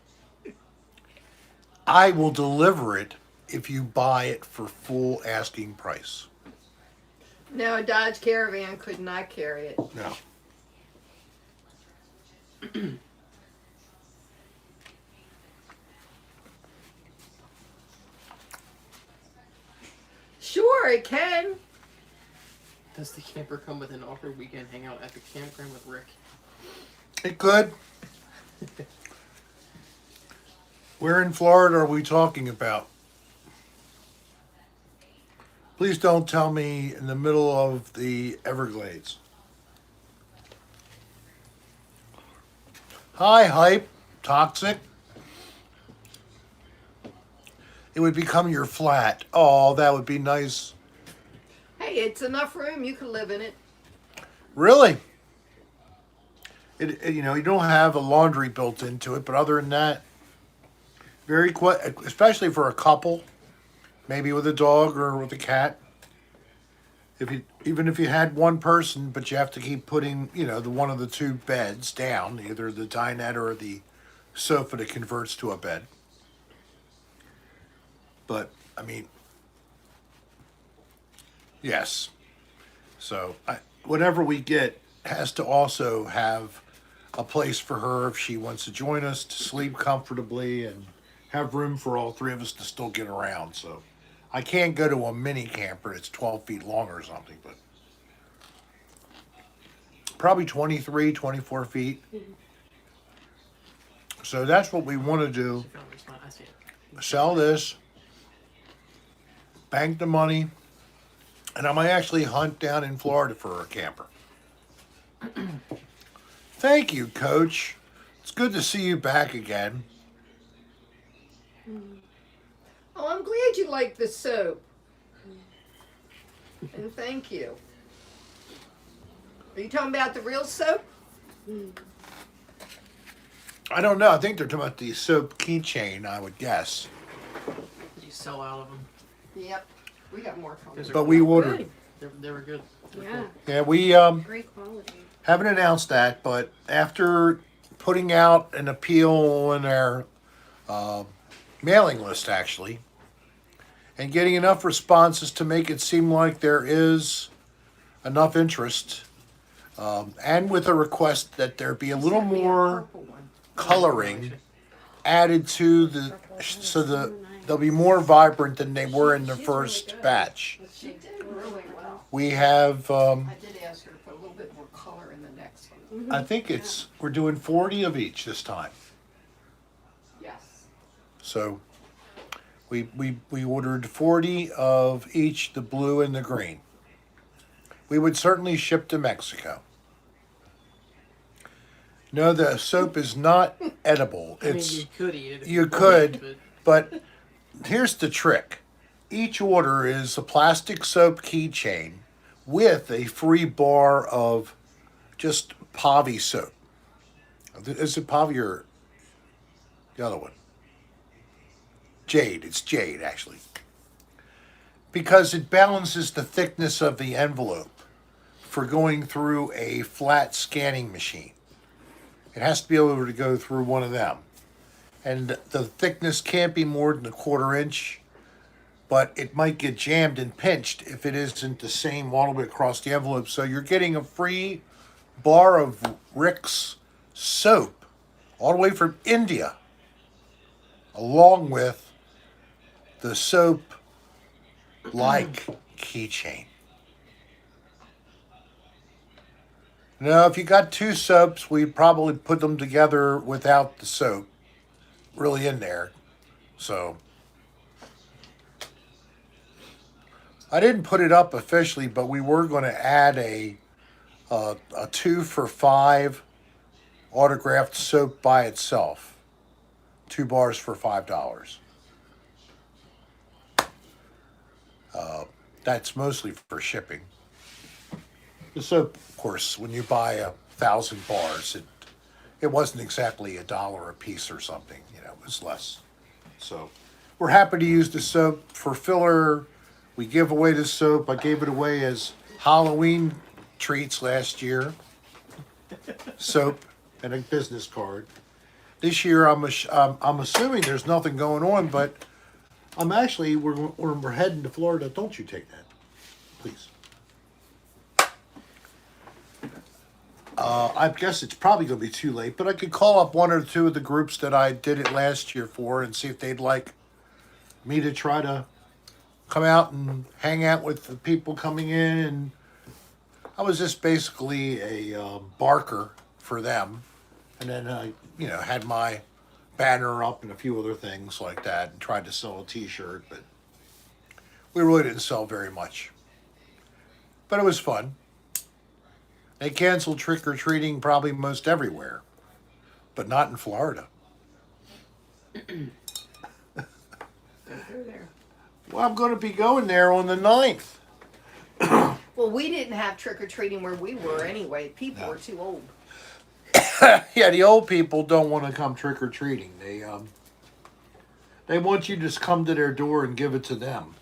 I will deliver it if you buy it for full asking price. No, a Dodge Caravan could not carry it. No. Sure, it can. Does the camper come with an offer weekend hangout at the campground with Rick? It could. Where in Florida are we talking about? Please don't tell me in the middle of the Everglades. Hi, hype. Toxic. It would become your flat. Oh, that would be nice. Hey, it's enough room. You can live in it. Really? You know, you don't have a laundry built into it, but other than that, very quick, especially for a couple, maybe with a dog or with a cat. Even if you had one person, but you have to keep putting, you know, the one of the two beds down, either the dinette or the sofa that converts to a bed. But I mean, yes. So whatever we get has to also have a place for her if she wants to join us to sleep comfortably and have room for all three of us to still get around. So I can't go to a mini camper that's 12 feet long or something, but probably 23, 24 feet. So that's what we want to do. She found a response. I see it. Sell this, bank the money, and I might actually hunt down in Florida for a camper. Thank you, Coach. It's good to see you back again. Oh, I'm glad you like the soap. And thank you. Are you talking about the real soap? I don't know. I think they're talking about the soap keychain, I would guess. You sell out of them. Yep. We got more coming. Those are But we cool. ordered. They were good. They're Yeah, cool. Yeah, we great quality. haven't announced that, but after putting out an appeal in our mailing list, actually, and getting enough responses to make it seem like there is enough interest, and with a request that there be a little more Purple one. coloring added to so they'll be more vibrant than they were in the first batch. She did really well. We have, I did ask her to put a little bit more color in the next one. I think we're doing 40 of each this time. Yes. So we ordered 40 of each, the blue and the green. We would certainly ship to Mexico. No, the soap is not edible. I mean, It's you could eat it. If you wanted, could, but but here's the trick. Each order is a plastic soap keychain with a free bar of just Pavi soap. Is it Pavia or the other one? Jade. It's Jade, actually. Because it balances the thickness of the envelope for going through a flat scanning machine. It has to be able to go through one of them. And the thickness can't be more than a 1/4 inch, but it might get jammed and pinched if it isn't the same all the way across the envelope. So you're getting a free bar of Rick's soap all the way from India, along with the soap like keychain. Now, if you got 2 soaps, we'd probably put them together without the soap really in there. So I didn't put it up officially, but we were going to add a 2 for $5 autographed soap by itself. 2 bars for $5. That's mostly for shipping. The soap, of course, when you buy 1,000 bars, it wasn't exactly $1 a piece or something. You know, it was less. So we're happy to use the soap for filler. We give away the soap. I gave it away as Halloween treats last year. Soap and a business card. This year, I'm assuming there's nothing going on, but I'm actually we're heading to Florida. Don't you take that, please. I guess it's probably going to be too late, but I could call up 1 or 2 of the groups that I did it last year for and see if they'd like me to try to come out and hang out with the people coming in. And I was just basically a barker for them, and then I, had my banner up and a few other things like that, and tried to sell a T-shirt, but we really didn't sell very much. But it was fun. They canceled trick-or-treating probably most everywhere, but not in Florida. Well, I'm going to be going there on the 9th. Well, we didn't have trick-or-treating where we were anyway. People were too old. Yeah, the old people don't want to come trick-or-treating. They want you to just come to their door and give it to them.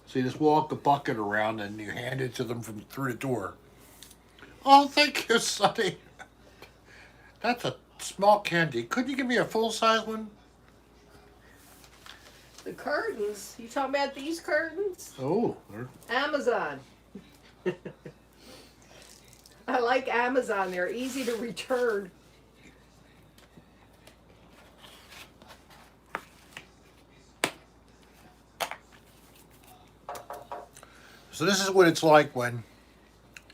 So you just walk a bucket around and you hand it to them through the door. Oh, thank you, Sonny. That's a small candy. Couldn't you give me a full-size one? The curtains. You talking about these curtains? Oh. Amazon. I like Amazon. They're easy to return. So this is what it's like when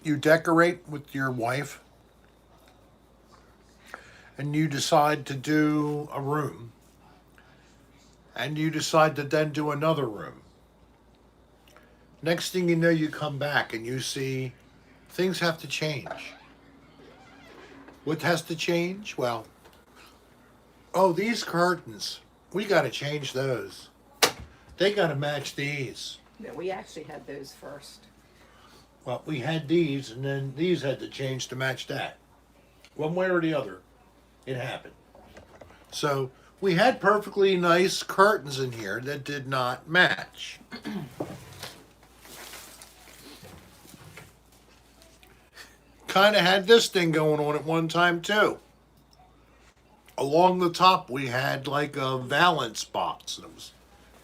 you decorate with your wife and you decide to do a room and you decide to then do another room. Next thing you know, you come back and you see things have to change. What has to change? Well, these curtains, we got to change those. They got to match these. No, we actually had those first. Well, we had these, and then these had to change to match that. One way or the other, it happened. So we had perfectly nice curtains in here that did not match. Kind of had this thing going on at one time, too. Along the top, we had like a valance box. And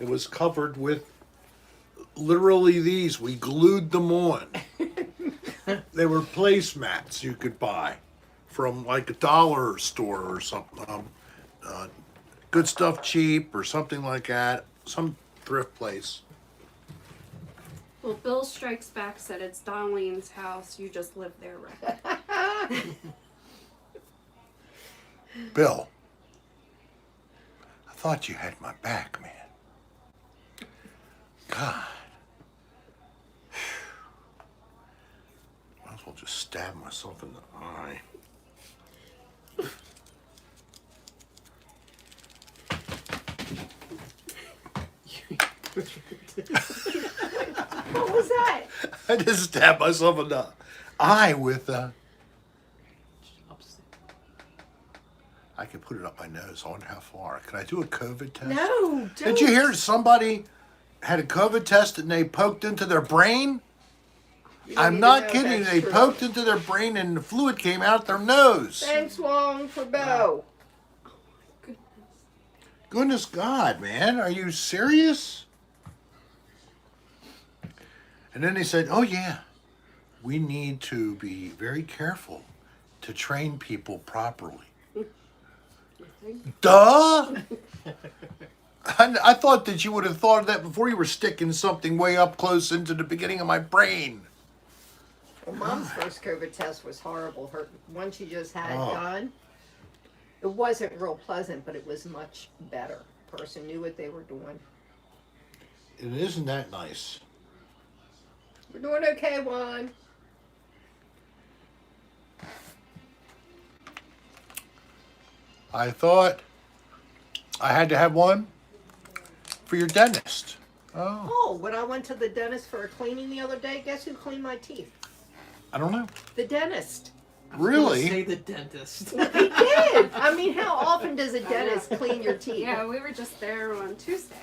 it was covered with literally these. We glued them on. They were placemats you could buy from like a dollar store or something. Good Stuff Cheap or something like that. Some thrift place. Well, Bill Strikes Back said it's Dolline's house. You just live there, Rick. Bill, I thought you had my back, man. God. Might as well just stab myself in the eye. What was that? I just stabbed myself in the eye with I could put it up my nose. I wonder how far. Can I do a COVID test? No, don't. Did you hear somebody had a COVID test and they poked into their brain? You don't I'm even not know if kidding. that's They true. poked into their brain and the fluid came out their nose. Thanks, Wong, for Bo. Goodness God, man. Are you serious? And then they said, oh, yeah, we need to be very careful to train people properly. Duh! I thought that you would have thought of that before you were sticking something way up close into the beginning of my brain. Well, Mom's first COVID test was horrible. Her one she just had Oh. done, it wasn't real pleasant, but it was much better. Person knew what they were doing. And isn't that nice? We're doing okay, Juan. I thought I had to have one for your dentist. Oh, Oh, when I went to the dentist for a cleaning the other day, guess who cleaned my teeth? I don't know. The dentist. I was gonna Really? Say the dentist. He did. I mean, how often does a dentist clean your teeth? Yeah, we were just there on Tuesday.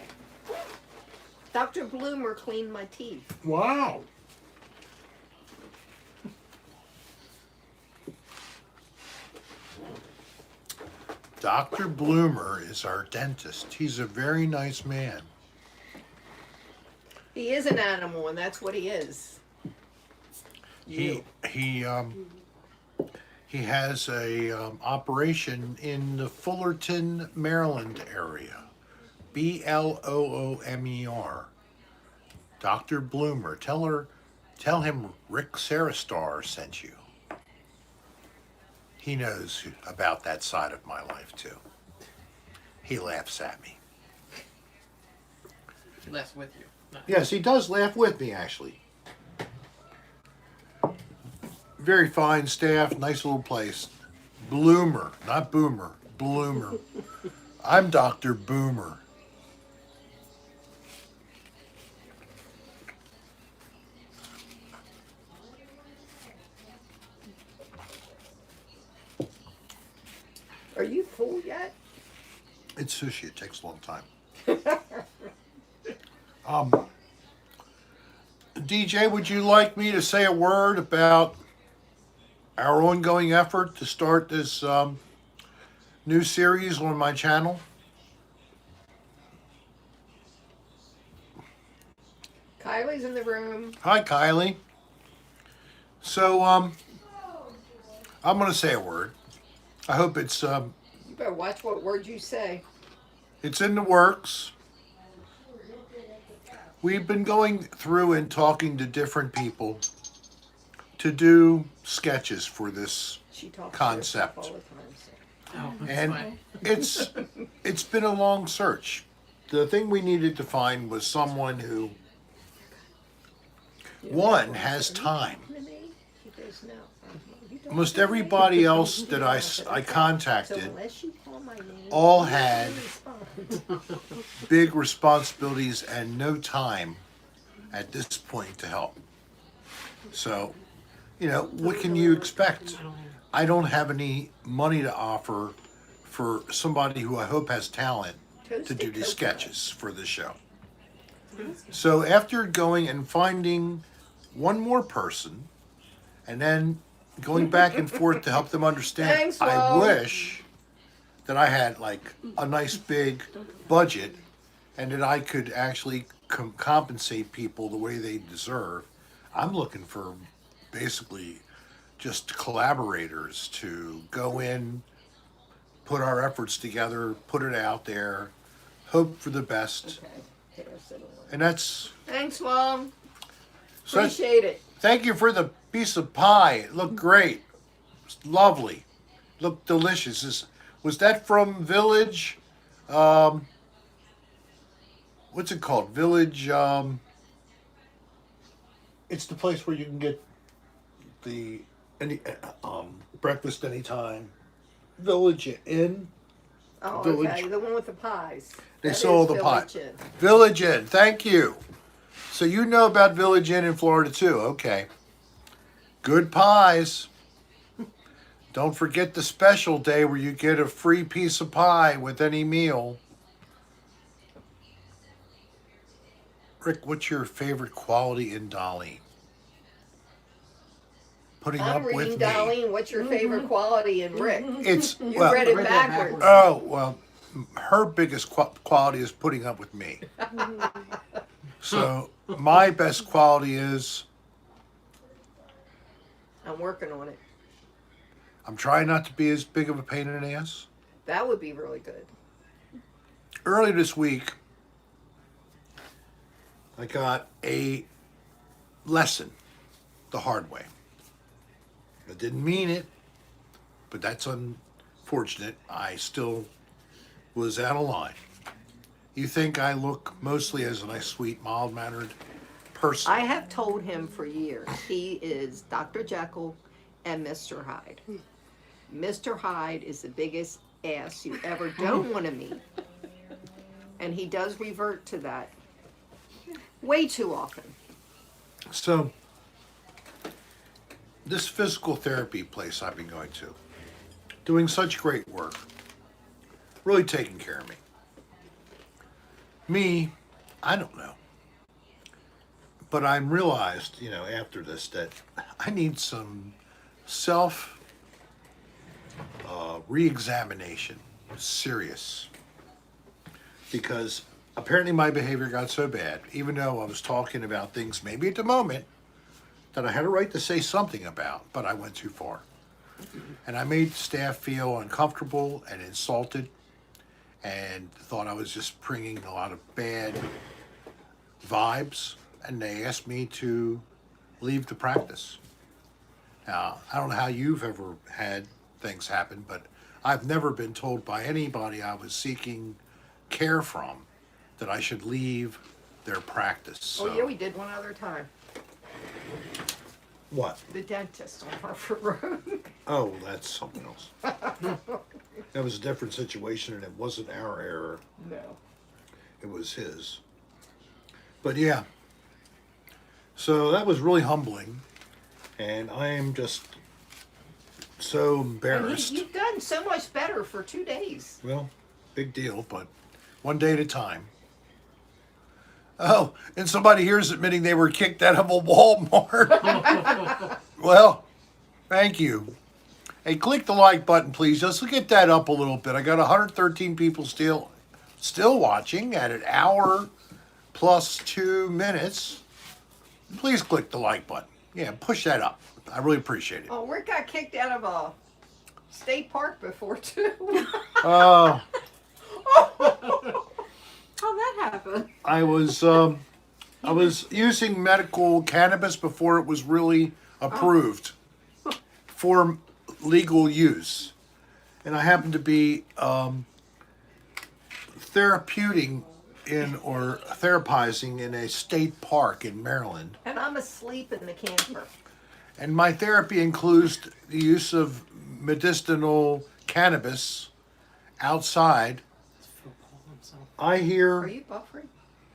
Dr. Bloomer cleaned my teeth. Wow. Dr. Bloomer is our dentist. He's a very nice man. He is an animal, and that's what he is. He has a operation in the Fullerton, Maryland area. Bloomer. Dr. Bloomer. Tell him Rick Sarastar sent you. He knows about that side of my life too. He laughs at me. Less with you. No. Yes, he does laugh with me actually. Very fine staff, nice little place. Bloomer, not Boomer. Bloomer. I'm Dr. Boomer. Are you full yet? It's sushi. It takes a long time. DJ, would you like me to say a word about our ongoing effort to start this new series on my channel? Kylie's in the room. Hi, Kylie. So, I'm going to say a word. I hope it's You better watch what words you say. it's in the works. We've been going through and talking to different people to do sketches for this, She talks Concept. to herself all the time. So. Oh, that's and fine. it's been a long search. The thing we needed to find was someone who, one, has time. She goes, no. You don't Almost know everybody me. else that I So contacted unless you call my name, all you had don't respond. big responsibilities and no time at this point to help. So, what can you expect? I don't have any money to offer for somebody who I hope has talent to Toasted do these coconut. sketches for the show. So after going and finding one more person and then going back and forth to help them understand, Thanks, I Lo. wish that I had like a nice big budget and that I could actually compensate people the way they deserve. I'm looking for basically just collaborators to go in, put our efforts together, put it out there, hope for the best. Okay. Here, sit alone. And that's Thanks, Mom. so that's- Appreciate it. thank you for the piece of pie. It looked great. It's lovely. Looked delicious. Was that from Village? What's it called? Village. It's the place where you can get the breakfast anytime. Village Inn. Oh, Village. okay. The one with the pies. They That sold is the pie. Village Inn. Village Inn. Thank you. So you know about Village Inn in Florida too. Okay. Good pies. Don't forget the special day where you get a free piece of pie with any meal. Rick, what's your favorite quality in Dolline? Putting I'm up reading with me. Darlene. What's your favorite quality in Rick? It's You well, read it Read that backwards. oh well, her biggest quality is putting up with me. So my best quality is I'm working on it. I'm trying not to be as big of a pain in the ass. That would be really good. Earlier this week, I got a lesson the hard way. I didn't mean it, but that's unfortunate. I still was out of line. You think I look mostly as a nice, sweet, mild-mannered person. I have told him for years he is Dr. Jekyll and Mr. Hyde. Mr. Hyde is the biggest ass you ever don't want to meet. And he does revert to that way too often. So, this physical therapy place I've been going to, doing such great work, really taking care of me. Me, I don't know. But I realized, after this that I need some self re-examination, serious. Because apparently my behavior got so bad, even though I was talking about things maybe at the moment that I had a right to say something about, but I went too far. And I made staff feel uncomfortable and insulted and thought I was just bringing a lot of bad vibes, and they asked me to leave the practice. Now, I don't know how you've ever had things happen, but I've never been told by anybody I was seeking care from that I should leave their practice. So. Oh yeah, we did one other time. What? The dentist on Harford Road. Oh, that's something else. That was a different situation, and it wasn't our error. No. It was his. But yeah. So that was really humbling, and I am just so embarrassed. And you've done so much better for 2 days. Well, big deal, but one day at a time. Oh, and somebody here is admitting they were kicked out of a Walmart. Well, thank you. Hey, click the like button, please. Just get that up a little bit. I got 113 people still watching at an hour plus 2 minutes. Please click the like button. Yeah, push that up. I really appreciate it. Oh, Rick got kicked out of a state park before too. Oh. How'd that happen? I was using medical cannabis before it was really approved for legal use, and I happened to be therapizing in a state park in Maryland, And I'm asleep in the camper. and my therapy includes the use of medicinal cannabis outside. I Are hear you buffering?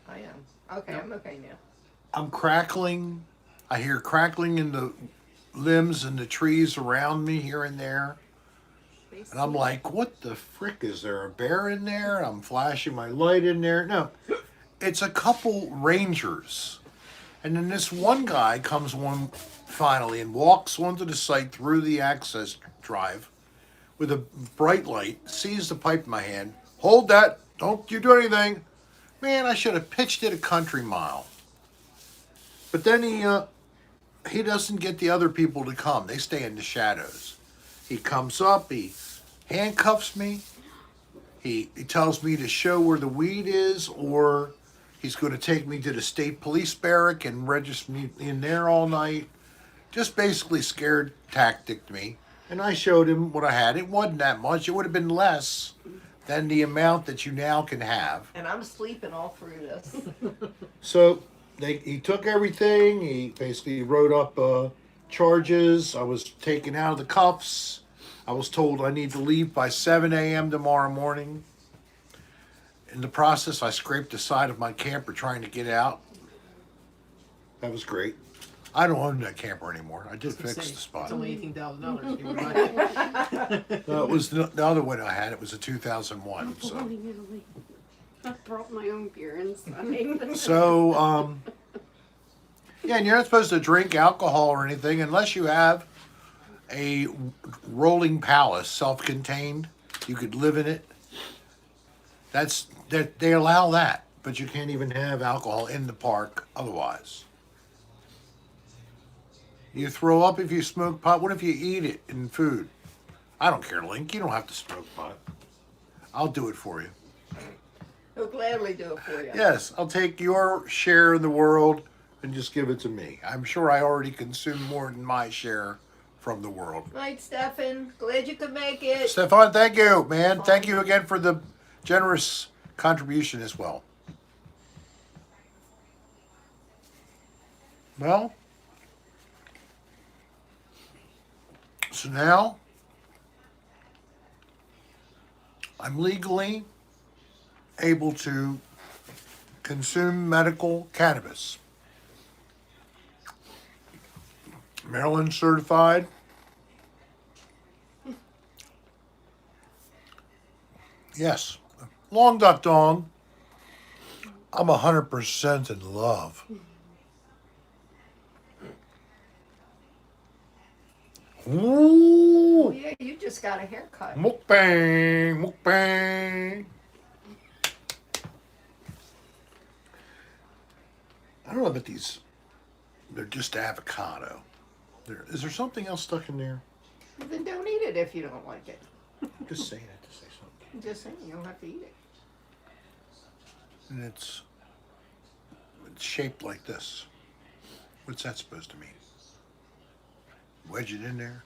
I am. Okay, I'm okay now. I'm crackling. I hear crackling in the limbs and the trees around me here and there. And I'm like, what the frick? Is there a bear in there? I'm flashing my light in there. No, it's a couple rangers. And then this one guy comes finally and walks onto the site through the access drive with a bright light, sees the pipe in my hand. Hold that. Don't you do anything. Man, I should have pitched it a country mile. But then he doesn't get the other people to come. They stay in the shadows. He comes up, he handcuffs me. He tells me to show where the weed is, or he's going to take me to the state police barrack and register me in there all night. Just basically scared tactic me. And I showed him what I had. It wasn't that much. It would have been less than the amount that you now can have. And I'm sleeping all through this. So he took everything. He basically wrote up charges. I was taken out of the cuffs. I was told I need to leave by 7 a.m. tomorrow morning. In the process, I scraped the side of my camper trying to get out. That was great. I don't own that camper anymore. I did I was gonna fix say, the spot. It's only $18,000. You would buy it. No, it was the other one I had. It was a 2001. So, I brought my own beer inside. so yeah, and you're not supposed to drink alcohol or anything unless you have a rolling palace, self-contained. You could live in it. That they allow that, but you can't even have alcohol in the park otherwise. You throw up if you smoke pot. What if you eat it in food? I don't care, Link. You don't have to smoke pot. I'll do it for you. He'll gladly do it for you. Yes, I'll take your share in the world and just give it to me. I'm sure I already consume more than my share from the world. Night, Stefan. Glad you could make it. Stefan, thank you, man. Thank you again for the generous contribution as well. Well, so now I'm legally able to consume medical cannabis. Maryland certified. Yes. Long duck dong. I'm 100% in love. Oh, Ooh. yeah, you just got a haircut. Mukbang. Mukbang. I don't know about these. They're just avocado. Is there something else stuck in there? Then don't eat it if you don't like it. I'm just saying it to say something. I'm just saying, you don't have to eat it. And it's shaped like this. What's that supposed to mean? Wedge it in there?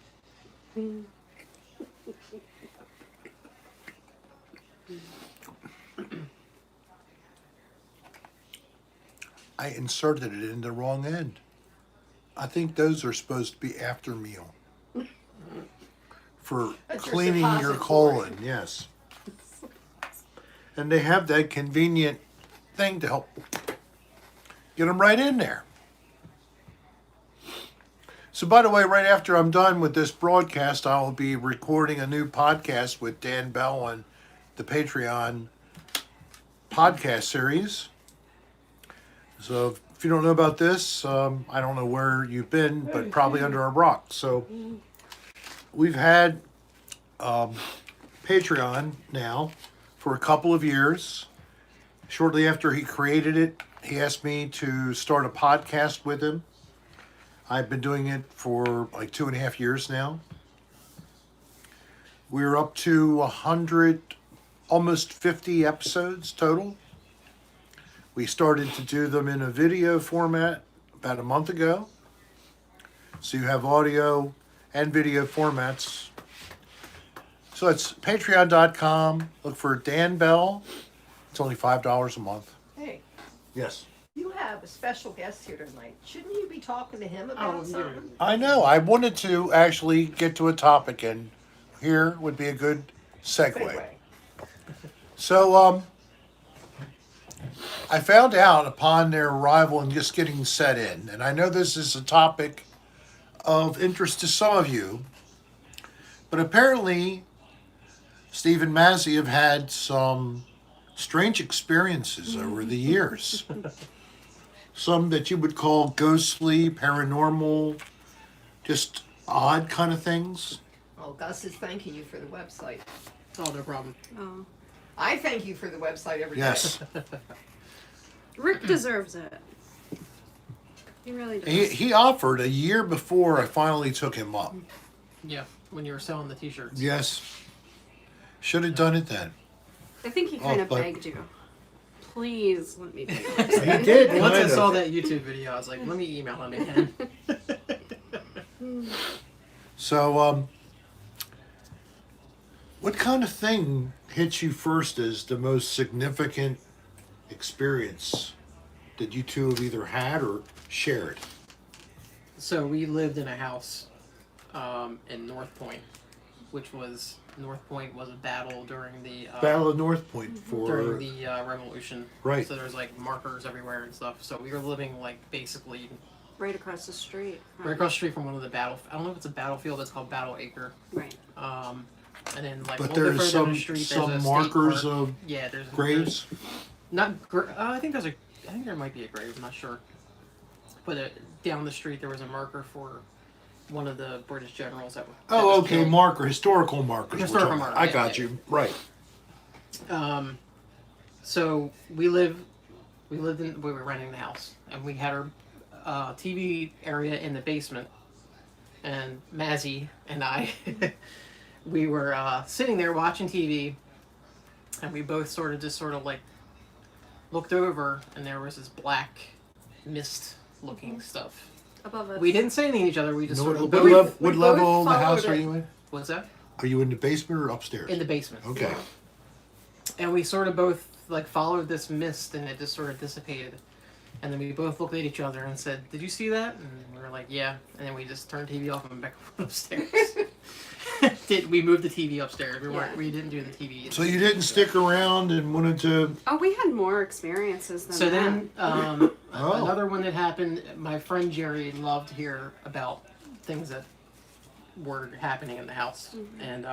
I inserted it in the wrong end. I think those are supposed to be after meal. For That's your cleaning your suppository. colon, yes. And they have that convenient thing to help get them right in there. So, by the way, right after I'm done with this broadcast, I'll be recording a new podcast with Dan Bell on the Patreon podcast series. So, if you don't know about this, I don't know where you've been, but probably under a rock. So, we've had Patreon now for a couple of years. Shortly after he created it, he asked me to start a podcast with him. I've been doing it for like 2.5 years now. We're up to 100, almost 50 episodes total. We started to do them in a video format about a month ago. So you have audio and video formats. So it's patreon.com. Look for Dan Bell. It's only $5 a month. Hey, Yes. you have a special guest here tonight. Shouldn't you be talking to him about Oh, something? I know. I wanted to actually get to a topic, and here would be a good segue. Segue. So, I found out upon their arrival and just getting set in, and I know this is a topic of interest to some of you, but apparently Steve and Mazzy have had some strange experiences over the years. Some that you would call ghostly, paranormal, just odd kind of things. Well, Gus is thanking you for the website. Oh, no problem. Oh. I thank you for the website every day. Yes. Rick deserves it. He really does. He offered a year before I finally took him up. Yeah, when you were selling the t-shirts. Yes. Should have done it then. I think he kind of but- begged you. Please let me do He it. did. Once I kind of. saw that YouTube video, I was like, let me email him again. So, what kind of thing hits you first as the most significant experience that you two have either had or shared? So we lived in a house in North Point, North Point was a battle during the Battle of North Point during for the Revolution. Right. So there's like markers everywhere and stuff. So we were living like basically right across the street. Right across the street from one of the I don't know if it's a battlefield. It's called Battle Acre. Right. And then like But a little bit there's further down the some street, there's a some state markers park. of Yeah, there's graves. I think I think there might be a grave. I'm not sure. But down the street there was a marker for one of the British generals that were. That Oh, was okay, killed. historical markers. we're Historical talking marker, about. I yeah, got yeah. you right. So we lived in we were renting the house, and we had our TV area in the basement, and Mazzy and I we were sitting there watching TV, and we both sort of like looked over, and there was this black mist looking stuff. Above us. We didn't say anything to each other. We just sort of What, both. what we level both of the house followed are it. you in? What's that? Are you in the basement or upstairs? In the basement. Okay. And we sort of both like followed this mist, and it just sort of dissipated. And then we both looked at each other and said, "Did you see that?" And we were like, "Yeah." And then we just turned TV off and went back upstairs. We moved the TV upstairs? We didn't do the TV. So you didn't stick around and wanted to. Oh, we had more experiences than So that. then, Oh. another one that happened. My friend Jerry loved to hear about things that were happening in the house, and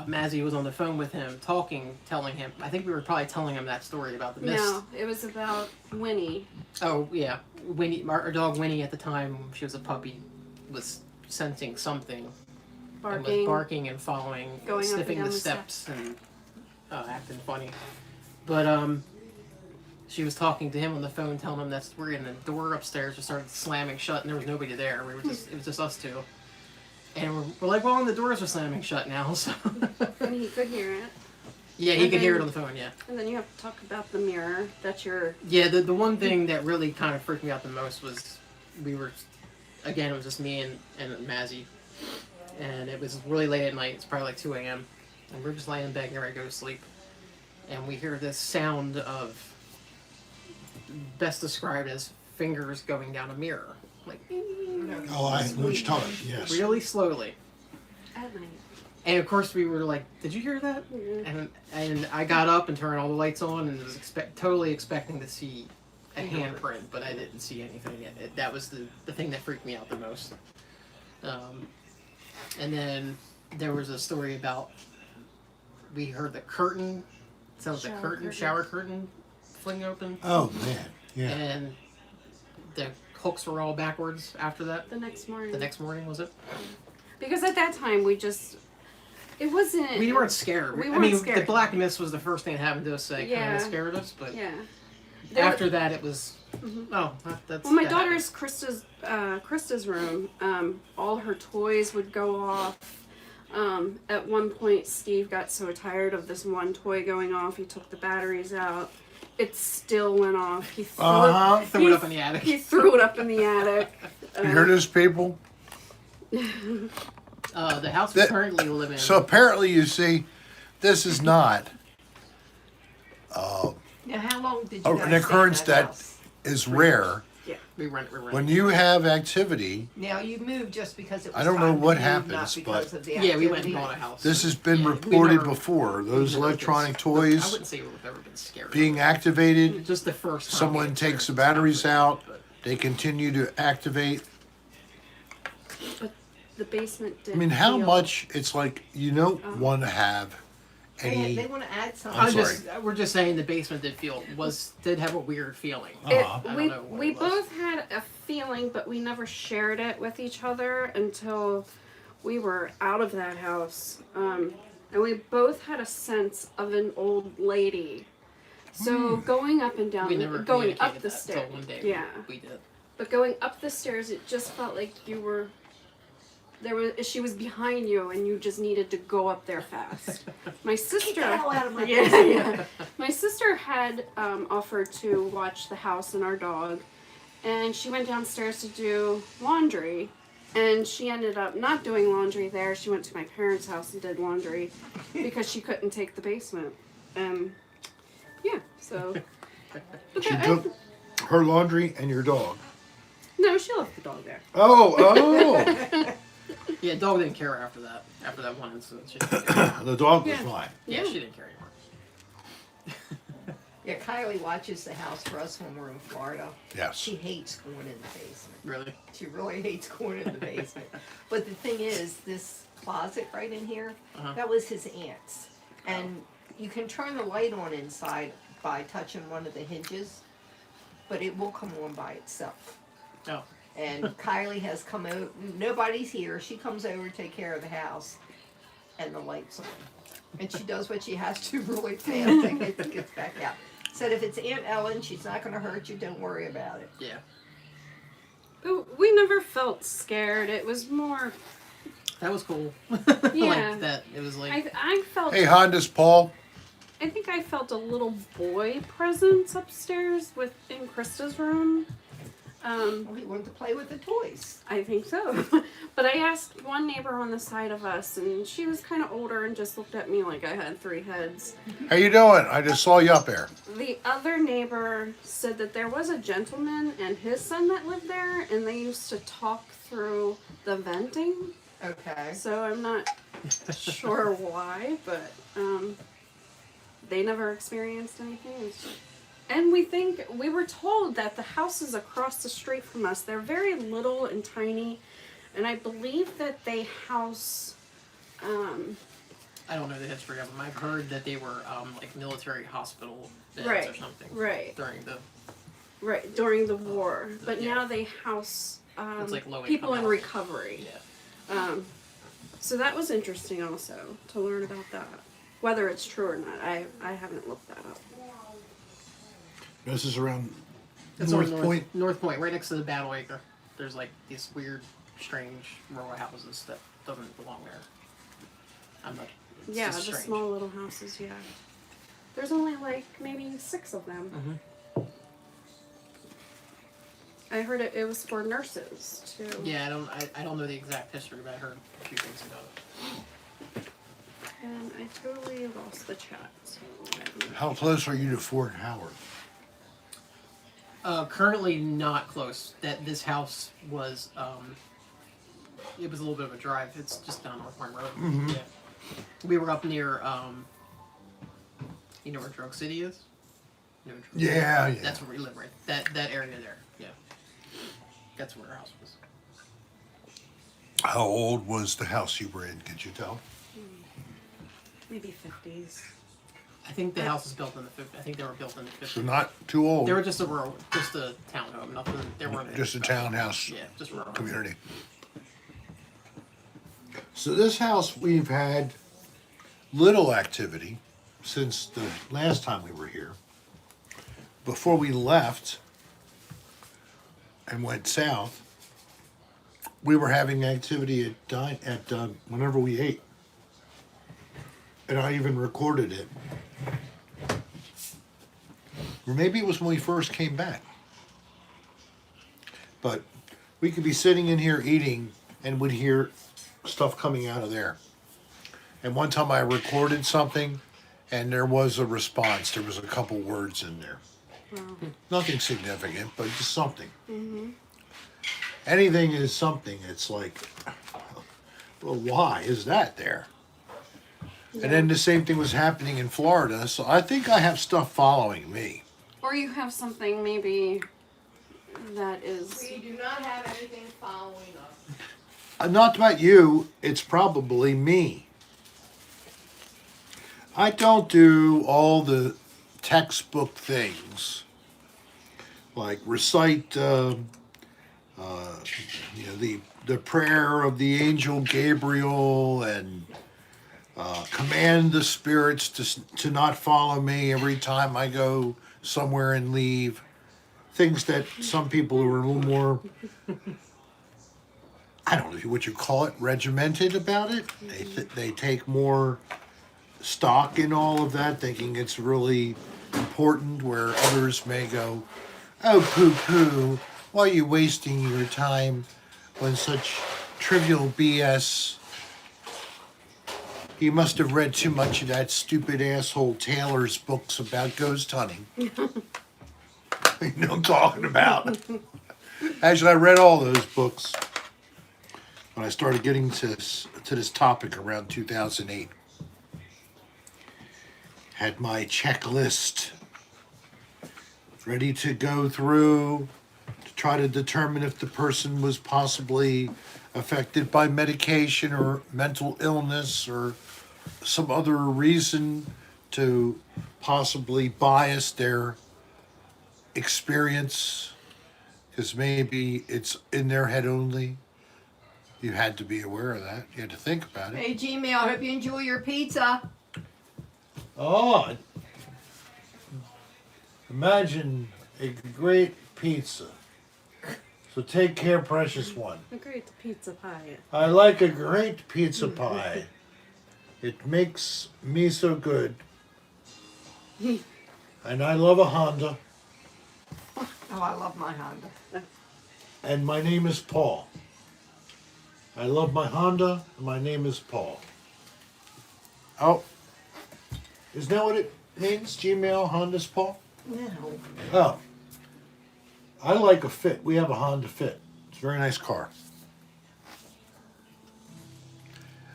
Mazzy was on the phone with him, telling him. I think we were probably telling him that story about the mist. No, it was about Winnie. Oh yeah, Winnie, our dog Winnie at the time, when she was a puppy, was sensing something and was Barking. barking and following, Going up and sniffing down the the steps and acting funny. But she was talking to him on the phone, telling him that story, and the door upstairs just started slamming shut, and there was nobody there. It was just us two, and we're like, well, the doors are slamming shut now, so. And he could hear it. Yeah, he And could hear it then- on the phone. Yeah. And then you have to talk about the mirror that you're. Yeah, the one thing that really kind of freaked me out the most was it was just me and Mazzy, and it was really late at night. It's probably like 2 a.m. and we're just laying in bed getting ready to go to sleep, and we hear this sound of, best described as fingers going down a mirror, like Oh, I know what you're talking about. Yes. really slowly. At night. And of course we were like, "Did you hear that?" Mhm. And I got up and turned all the lights on and was totally expecting to see a handprint, but I didn't see anything yet. That was the thing that freaked me out the most. And then there was a story about we heard the curtain, sounds like shower curtain fling open, Oh man. Yeah. and the hooks were all backwards after that. The next morning. The next morning, was it? Because at that time it wasn't. We weren't scared. We I weren't mean, scared. the black mist was the first thing that happened to us that kind Yeah. of scared us, but Yeah. after that it was, that's. Well, my that daughter's Krista's room. All her toys would go off. At one point, Steve got so tired of this one toy going off, he took the batteries out. It still went off. He threw, Uh-huh. Threw it up in the attic. He threw it up in the attic. You hear this, people? The house we currently live in. So apparently, you see, this is not Now, how long did you guys an stay in occurrence that house? is rare. we rent. When you have activity, Now, you moved just because it was I don't know time to what move, happens, not because but- of the Yeah, we went and activity. bought a house. this has been Yeah, we reported never- before. Those we've never electronic been- I toys wouldn't say we've ever been scared. being activated, Just the first time. someone we takes the experienced batteries it, out, but- they continue to activate. But the basement I didn't mean, how feel- much it's like you don't want to have any. They want to add something. I'm We're just saying the basement did have a weird feeling. Uh-huh. I don't we know what we it was. both had a feeling, but we never shared it with each other until we were out of that house. And we both had a sense of an old lady. So going up and down, We never going up communicated the that stairs. until one day. Yeah, we did. but going up the stairs, it just felt like you were. She was behind you, and you just needed to go up there fast. My sister. Get the hell out of my Yeah, face. yeah. My sister had offered to watch the house and our dog, and she went downstairs to do laundry, and she ended up not doing laundry there. She went to my parents' house and did laundry because she couldn't take the basement. Yeah, so. But She that- took her laundry and your dog. no, she left the dog there. Oh. Yeah, dog didn't care after that. After that one incident, she didn't care. The dog was Yeah. fine. Yeah, she didn't care Yeah, Kylie watches the house for us when we're in Florida. Yes. She hates going in the basement. Really? She really hates going in the basement. But the thing is, this closet right in here, that was his aunt's. And you can turn the light on inside by touching one of the hinges, but it will come on by itself. Oh. And Kylie has come over, nobody's here, she comes over to take care of the house, and the light's on. And she does what she has to really fast and gets back out. Said if it's Aunt Ellen, she's not going to hurt you, don't worry about it. Yeah. We never felt scared. It was more. That was cool. Yeah. Like that. It was like. I felt. Hey, Honda's Paul. I think I felt a little boy presence upstairs in Krista's room. Well, he wanted to play with the toys. I think so. But I asked one neighbor on the side of us, and she was kind of older and just looked at me like I had 3 heads. How you doing? I just saw you up there. The other neighbor said that there was a gentleman and his son that lived there, and they used to talk through the venting. Okay. So I'm not sure why, but they never experienced anything. And we were told that the houses across the street from us, they're very little and tiny, and I believe that they house. I don't know the history of them. I've heard that they were like military hospital beds Right, or something. right. During the. War, but Yeah. now they house It's like low people in income housing. recovery. Yeah. So that was interesting also to learn about that. Whether it's true or not, I haven't looked that up. This is around It's North on Point. North Point, right next to the Battle Acre. There's like these weird, strange row of houses that doesn't belong there. I'm not. It's Yeah, just the strange. small little houses. Yeah, there's only like maybe 6 of them. I heard it was for nurses too. Yeah, I don't know the exact history, but I heard a few things about it. And I totally lost the chat. So How close are you to Fort Howard? Currently not close. This house was it was a little bit of a drive. It's just down North Point Road. Yeah. We were up near you know where Drug City is? You know where Drug City is? Yeah. That's where we live, right? That area there. Yeah. That's where our house was. How old was the house you were in? Could you tell? maybe 50s. I think the house was built in the 50s. I think they were built in the 50s. So not too old. They were just a townhome. Nothing. They weren't Just a townhouse Yeah, just rural. community. So this house, we've had little activity since the last time we were here. Before we left and went south, we were having activity at whenever we ate. And I even recorded it. Or maybe it was when we first came back. But we could be sitting in here eating and would hear stuff coming out of there. And one time I recorded something and there was a response. There was a couple words in there. Wow. Nothing significant, but just something. Anything is something. It's like, well, why is that there? And then the same thing was happening in Florida. So I think I have stuff following me. Or you have something maybe that is. We do not have anything following us. Not about you, it's probably me. I don't do all the textbook things, like recite, the prayer of the angel Gabriel and command the spirits to not follow me every time I go somewhere and leave. Things that some people who are a little more, I don't know what you call it, regimented about it. They take more stock in all of that, thinking it's really important, where others may go, oh, poo-poo, why are you wasting your time on such trivial BS? You must have read too much of that stupid asshole Taylor's books about ghost hunting. You know what I'm talking about. Actually, I read all those books when I started getting to this topic around 2008. Had my checklist ready to go through to try to determine if the person was possibly affected by medication or mental illness or some other reason to possibly bias their experience, because maybe it's in their head only. You had to be aware of that. You had to think about it. Hey, Gmail, I hope you enjoy your pizza. Oh, imagine a great pizza. So take care, precious one. A great pizza pie. I like a great pizza pie. It makes me so good. And I love a Honda. Oh, I love my Honda. And my name is Paul. I love my Honda, and my name is Paul. Oh. Isn't that what it means? Gmail, Honda's Paul? No. Oh. I like a Fit. We have a Honda Fit. It's a very nice car.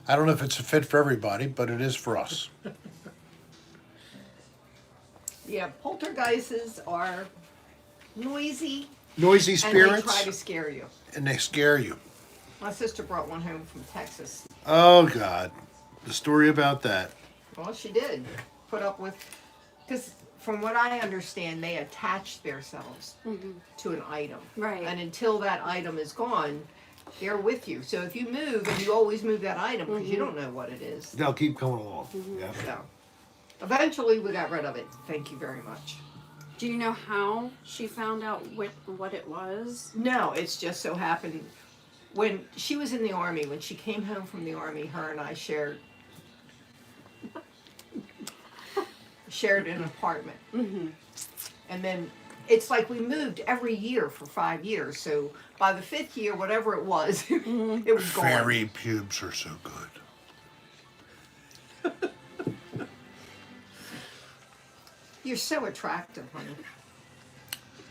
I don't know if it's a fit for everybody, but it is for us. Yeah, poltergeists are noisy Noisy and they spirits, try to scare you. and they scare you. My sister brought one home from Texas. Oh, God. The story about that. Well, she did put up with, because from what I understand, they attach themselves to an item. Right. And until that item is gone, they're with you. So if you move, and you always move that item because you don't know what it is. They'll keep coming along. Yeah. So eventually we got rid of it. Thank you very much. Do you know how she found out what it was? No, it's just so happened when she was in the Army, when she came home from the Army, her and I shared an apartment. And then it's like we moved every year for 5 years. So by the 5th year, whatever it was, it was gone. Fairy pubes are so good. You're so attractive, honey.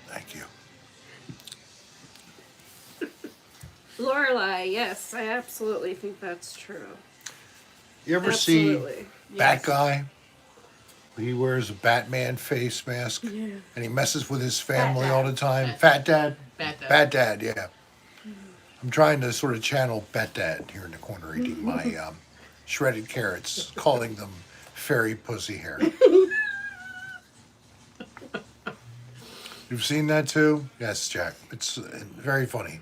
Thank you. Lorelai, yes, I absolutely think that's true. You ever see Absolutely. Bat Guy? He wears a Batman face mask Yeah. and he messes with his family Dad. all the time. Bat- Fat Dad? Bat Dad. Bat Dad, yeah. I'm trying to sort of channel Bat Dad here in the corner eating my shredded carrots, calling them fairy pussy hair. You've seen that too? Yes, Jack. It's very funny.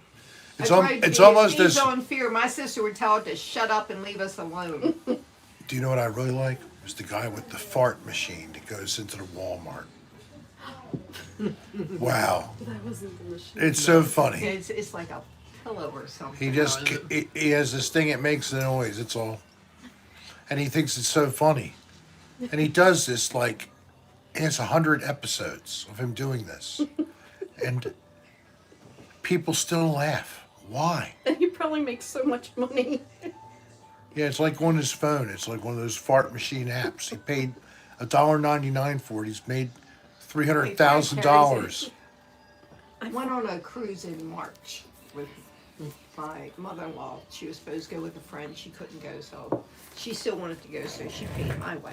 It's, That's right, it's it almost feeds as... on fear. My sister would tell it to shut up and leave us alone. Do you know what I really like? It's the guy with the fart machine that goes into the Walmart. Wow. That wasn't the machine. It's so funny. It's like a pillow or something. He just, he has this thing, it makes a noise, it's all. And he thinks it's so funny. And he does this like, he has 100 episodes of him doing this. And people still laugh. Why? And he probably makes so much money. Yeah, it's like on his phone. It's like one of those fart machine apps. He paid $1.99 for it. He's made $300,000. I went on a cruise in March with my mother-in-law. She was supposed to go with a friend. She couldn't go, so she still wanted to go, so she paid my way.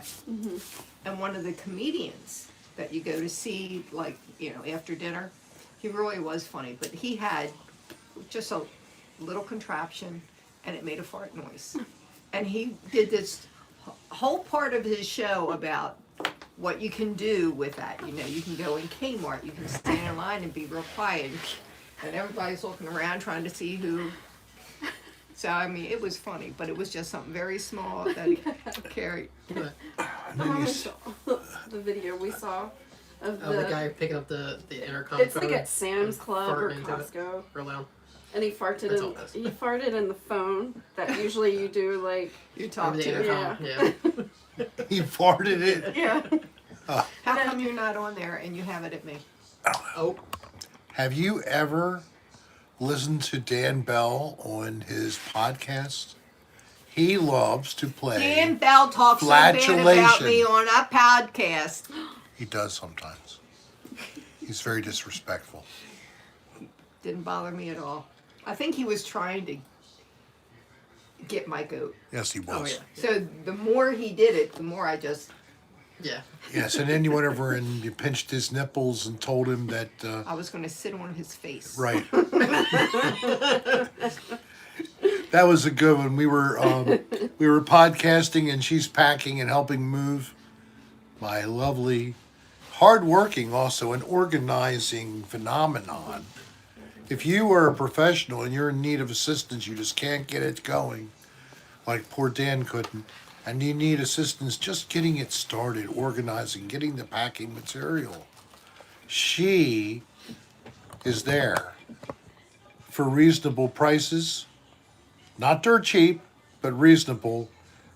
And one of the comedians that you go to see, like, you know, after dinner, he really was funny, but he had just a little contraption, and it made a fart noise. And he did this whole part of his show about what you can do with that. You know, you can go in Kmart, you can stand in line and be real quiet, and everybody's looking around trying to see who. So, I mean, it was funny, but it was just something very small that he carried. The video we saw of The guy picking up the intercom it's phone like at Sam's and Club or farting into it Costco. real loud. And he farted That's all it is. he farted in the phone that usually you do like You talk Over the to intercom. Yeah. He farted it. yeah. How come you're not on there and you have it at me? Oh, Have you ever listened to Dan Bell on his podcast? He loves to play. Dan Bell talks so bad about Flatulation. me on a podcast. He does sometimes. He's very disrespectful. Didn't bother me at all. I think he was trying to get my goat. Yes, he was. oh yeah. So the more he did it, the more I just Yeah. Yes, and then you went over and you pinched his nipples and told him that. I was going to sit on his face. Right. That was a good one. We were podcasting and she's packing and helping move. My lovely, hardworking, also an organizing phenomenon. If you are a professional and you're in need of assistance, you just can't get it going, like poor Dan couldn't, and you need assistance just getting it started, organizing, getting the packing material. She is there for reasonable prices, not dirt cheap, but reasonable,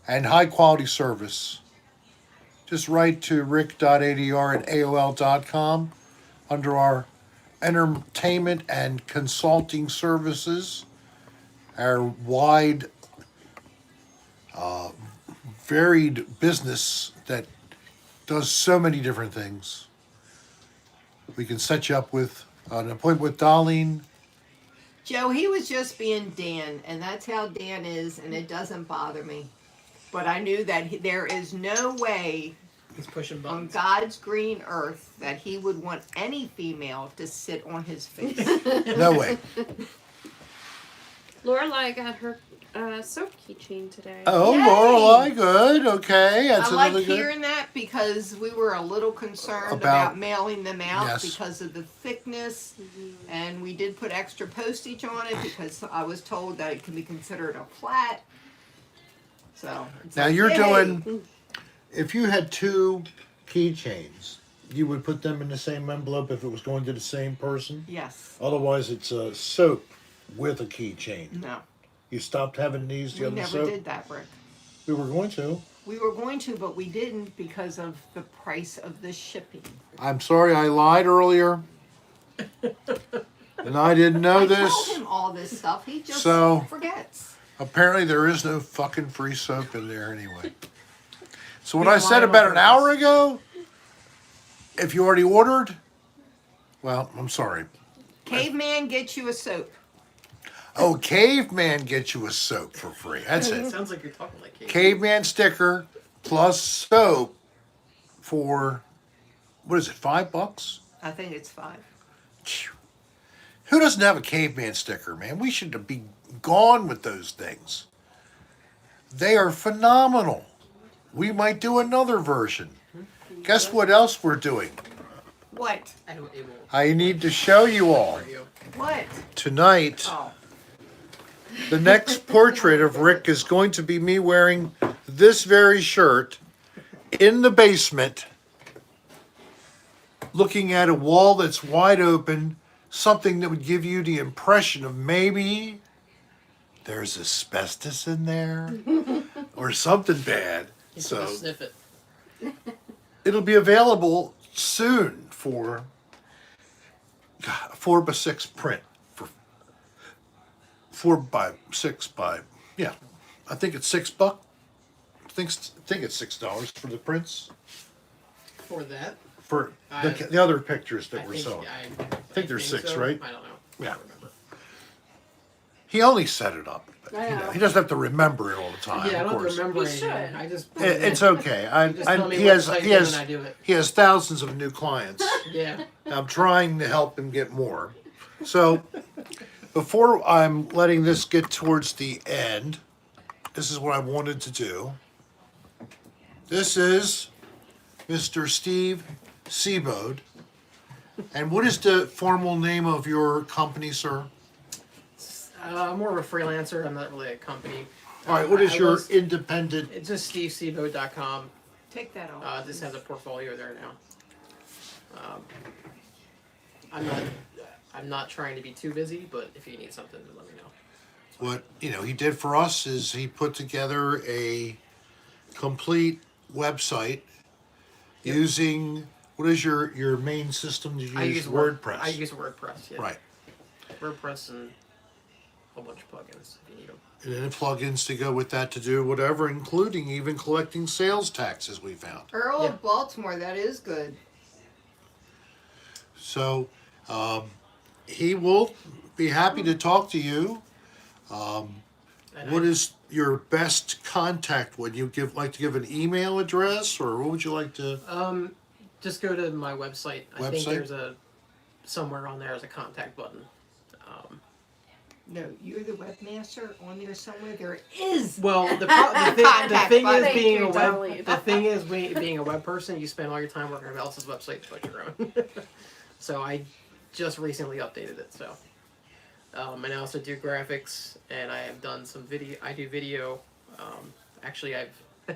and high quality service. Just write to rick.adr@aol.com under our entertainment and consulting services, our wide, varied business that does so many different things. We can set you up with an appointment with Dolline. Joe, he was just being Dan, and that's how Dan is, and it doesn't bother me. But I knew that there is no way He's pushing on buttons. God's green earth that he would want any female to sit on his face. No way. Lorelai got her soap keychain today. Oh, Yay! Lorelai, good. Okay, that's I like another good. hearing that because we were a little concerned About- about mailing them out Yes. because of the thickness, and we did put extra postage on it because I was told that it can be considered a flat. So it's Now like, you're yay! doing. If you had two keychains, you would put them in the same envelope if it was going to the same person. Yes. Otherwise, it's a soap with a keychain. No. You stopped having these the We other never soap. did that, Rick. We were going to. We were going to, but we didn't because of the price of the shipping. I'm sorry, I lied earlier, and I didn't know I this. told him all this stuff. He just So- forgets. Apparently, there is no fucking free soap in there anyway. So what He's I said lying on about an purpose. hour ago, if you already ordered, well, I'm sorry. Caveman gets you a soap. Oh, Caveman gets you a soap for free. That's It it. sounds like you're talking like Kate. Caveman sticker plus soap for, what is it, $5? I think it's 5. Phew. Who doesn't have a Caveman sticker, man? We should be gone with those things. They are phenomenal. We might do another version. Guess what else we're doing? What? I don't, it won't I need to show you all. for you. What? Tonight, Oh. the next portrait of Rick is going to be me wearing this very shirt in the basement, looking at a wall that's wide open, something that would give you the impression of maybe there's asbestos in there or something bad. He's gonna So sniff it. it'll be available soon for a 4x6 print for 4x6 by, yeah, I think it's $6. I think it's $6 for the prints For that, for I- the other pictures that I we're think, selling. I think there's 6, right? I don't know. Yeah. I don't remember. He only set it up. But, I know. he doesn't have to remember it all the time. Yeah, I of don't course. remember You anything. should. I just. It's okay. Just tell me He what has to type he in has and I do it. he has thousands of new clients. Yeah. I'm trying to help him get more. So, before I'm letting this get towards the end, this is what I wanted to do. This is Mr. Steve Seabode. And what is the formal name of your company, sir? I'm more of a freelancer. I'm not really a company. All right, what is I your was- independent? It's just stevesebo.com. Take that off. Just has a portfolio there now. I'm not trying to be too busy, but if you need something, then let me know. What he did for us is he put together a complete website using what is your main system? Do you use WordPress? I use WordPress. Yeah. Right. WordPress and a whole bunch of plugins if you need them. And then plugins to go with that to do whatever, including even collecting sales taxes we found. Earl Yeah. of Baltimore, that is good. So he will be happy to talk to you. And What is your best contact? Would you like to give an email address, or what would you like to? Just go to my website. I think Website? there's somewhere on there is a contact button. No, you're the webmaster on there somewhere. There is. Well, the Contact thing button. is being a Thank you, web Dolline. the thing is being a web person, you spend all your time working on else's website but your own. So I just recently updated it. So, and I also do graphics, and I have done some video. I do video. Actually,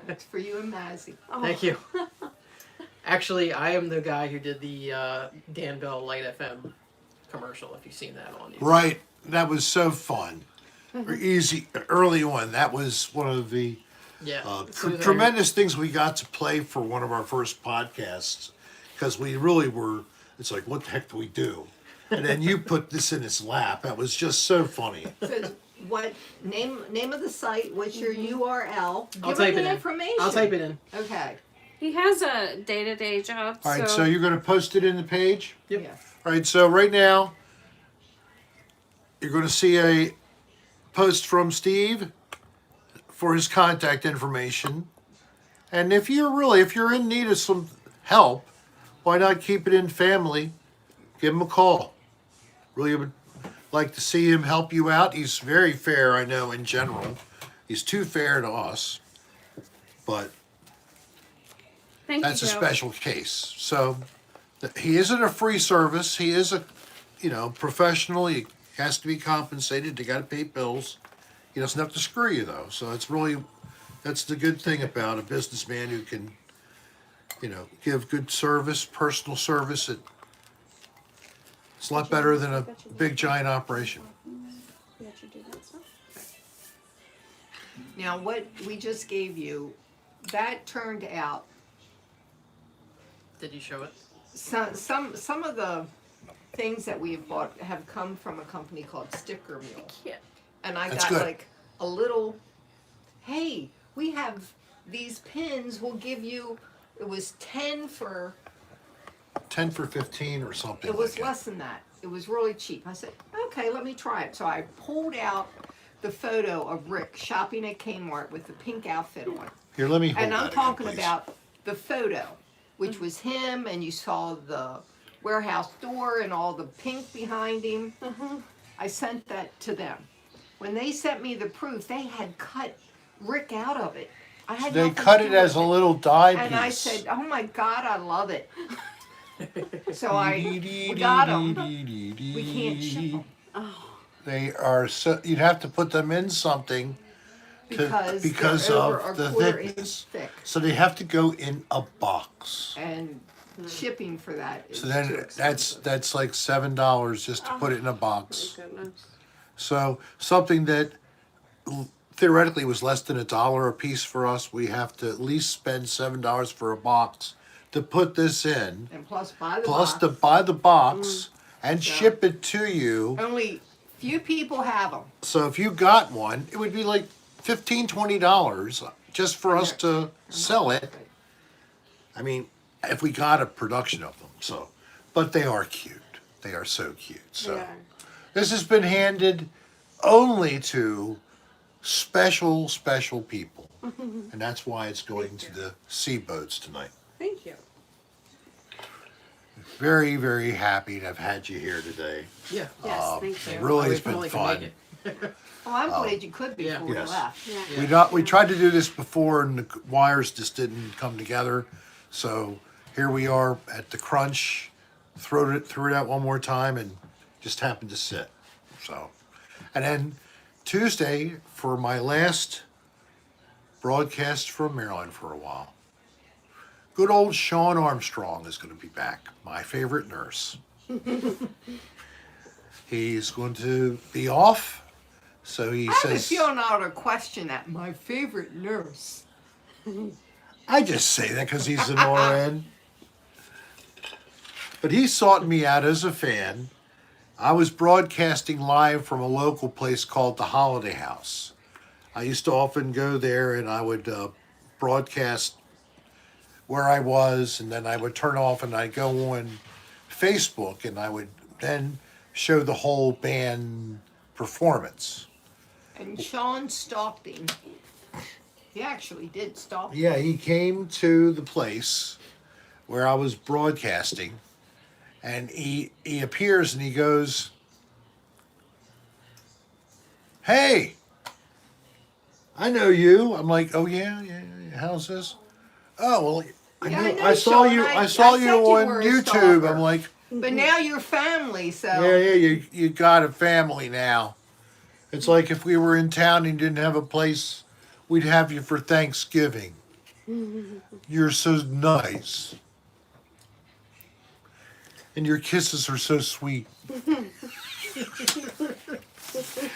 It's for you and Mazzy. Oh, thank you. Actually, I am the guy who did the Dan Bell Light FM commercial. If you've seen that on YouTube. Right, that was so fun. Easy early on. That was one of the Yeah. tremendous things we got to play for one of our first podcasts, because we really were. It's like, what the heck do we do? And then you put this in his lap. That was just so funny. So what name of the site? What's your URL? Give I'll them type the it in. information. I'll type it in. Okay. He has a day-to-day job. All right, so you're going to post it in the page? Yep. Yes. All right, so right now, you're going to see a post from Steve for his contact information. And if you're in need of some help, why not keep it in family? Give him a call. Really would like to see him help you out. He's very fair, I know, in general. He's too fair to us. But Thank that's you, a Joe. special case. So he isn't a free service. He is a, professional. He has to be compensated. They got to pay bills. He doesn't have to screw you though. So that's the good thing about a businessman who can, give good service, personal service. It's a lot better than a big giant operation. Now what we just gave you, that turned out Did you show it? some of the things that we have bought have come from a company called Sticker Mule. Yeah. And I That's got good. like a little, hey, we have these pins, we'll give you, it was 10 for, 10 for 15 or something. it was like less than that. It was really cheap. I said, okay, let me try it. So I pulled out the photo of Rick shopping at Kmart with the pink outfit on. Here, let me hold And that I'm again, talking please. about the photo, which was him, and you saw the warehouse door and all the pink behind him. I sent that to them. When they sent me the proof, they had cut Rick out of it. I had They nothing to cut do it as with a little die piece. And I said, oh my God, I love it. So we got them. We can't ship them They are so, you'd have to put them in something because they're over of a the quarter inch thickness. thick. So they have to go in a box. And shipping for that is So too then expensive. that's like $7 just to put it in a box. Goodness. So something that theoretically was less than $1 a piece for us, we have to at least spend $7 for a box to put this in, And plus buy the plus box. to buy the box and So- ship it to you. Only few people have them. So if you got one, it would be like $15, $20 just for us to sell it. I mean, if we got a production of them, so, but they are cute. They are so cute. So Yeah. this has been handed only to special people, and that's why it's going to the sea boats tonight. Thank you. Very, very happy to have had you here today. Yeah. Yes, thank you. Really, I it's been only can fun. make it. Oh, I'm glad you could Yeah. before we Yes. left. Yeah. We tried to do this before, and the wires just didn't come together. So here we are at the crunch. Threw it out one more time, and just happened to sit. So, and then Tuesday for my last broadcast from Maryland for a while. Good old Sean Armstrong is going to be back. My favorite nurse. He's going to be off. So he I have a says, feeling I ought to question that. My favorite nurse. I just say that because he's an RN. But he sought me out as a fan. I was broadcasting live from a local place called the Holiday House. I used to often go there and I would broadcast where I was, and then I would turn off and I'd go on Facebook and I would then show the whole band performance. And Sean stalked him. He actually did stalk him. Yeah, he came to the place where I was broadcasting, and he appears and he goes, "Hey, I know you." I'm like, "Oh yeah, yeah. How's this?" "Oh well, Yeah, I know, I saw Sean. you. I I saw said you you on were a YouTube." stalker. I'm like, But now you're family, so. "Yeah, you got a family now. It's like if we were in town and you didn't have a place, we'd have you for Thanksgiving. You're so nice. And your kisses are so sweet."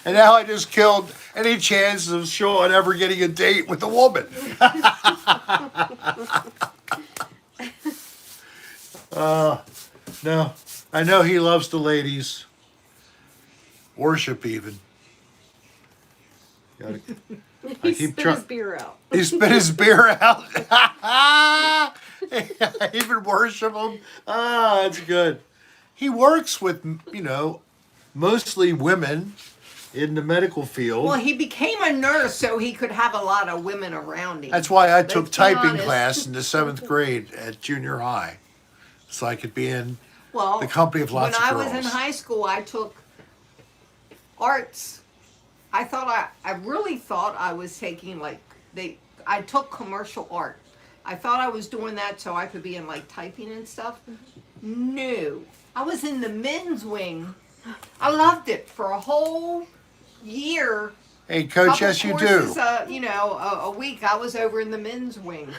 And now I just killed any chance of Sean ever getting a date with a woman. No, I know he loves the ladies. Worship even. I He keep spit try- his beer out. He spit his beer out. I even worship him. Ah, that's good. He works with, mostly women in the medical field. Well, he became a nurse so he could have a lot of women around him. That's why I took Let's be typing honest. class in the 7th grade at junior high. So I could be in Well, the company of lots when of I was in girls. high school, I took arts. I really thought I was taking I took commercial art. I thought I was doing that so I could be in like typing and stuff. No, I was in the men's wing. I loved it for a whole year. Hey, Coach, Couple yes, you courses, do. A week I was over in the men's wing.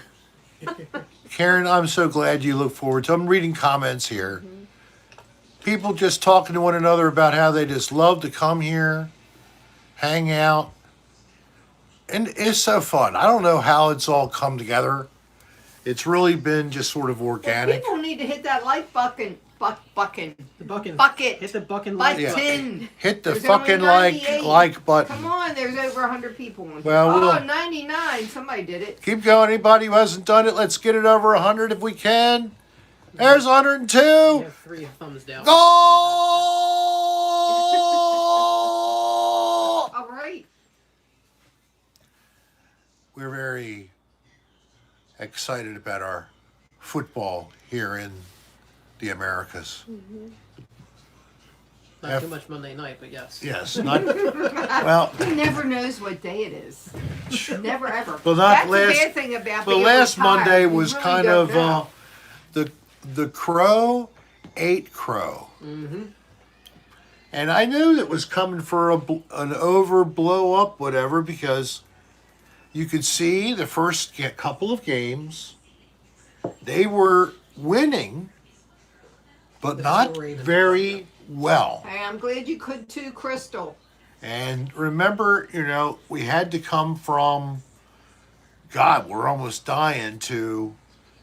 Karen, I'm so glad you look forward to. I'm reading comments here. People just talking to one another about how they just love to come here, hang out. And it's so fun. I don't know how it's all come together. It's really been just sort of Well, organic. people need to hit that like bucket. The bucket. Bucket. Hit the bucket like Yeah. Button. Hit the There's fucking only like 98. button. Come on, there's over 100 people. Well, oh, we'll- 99. Somebody did it. Keep going. Anybody who hasn't done it, let's get it over 100 if we can. There's 102. You have 3 thumbs down. Goal! All right. We're very excited about our football here in the Americas. Not too much Monday night, but yes. Yes, not well. He never knows what day it is. Never ever. Well, not That's last- the bad thing about Well, being last retired. Monday You was really kind don't of know. the crow ate crow, and I knew that was coming for an over blow up whatever because you could see the first couple of games they were winning, but This is not what we're even very well. Hey, I'm glad you could too, Crystal. And remember, we had to come from, God, we're almost dying, to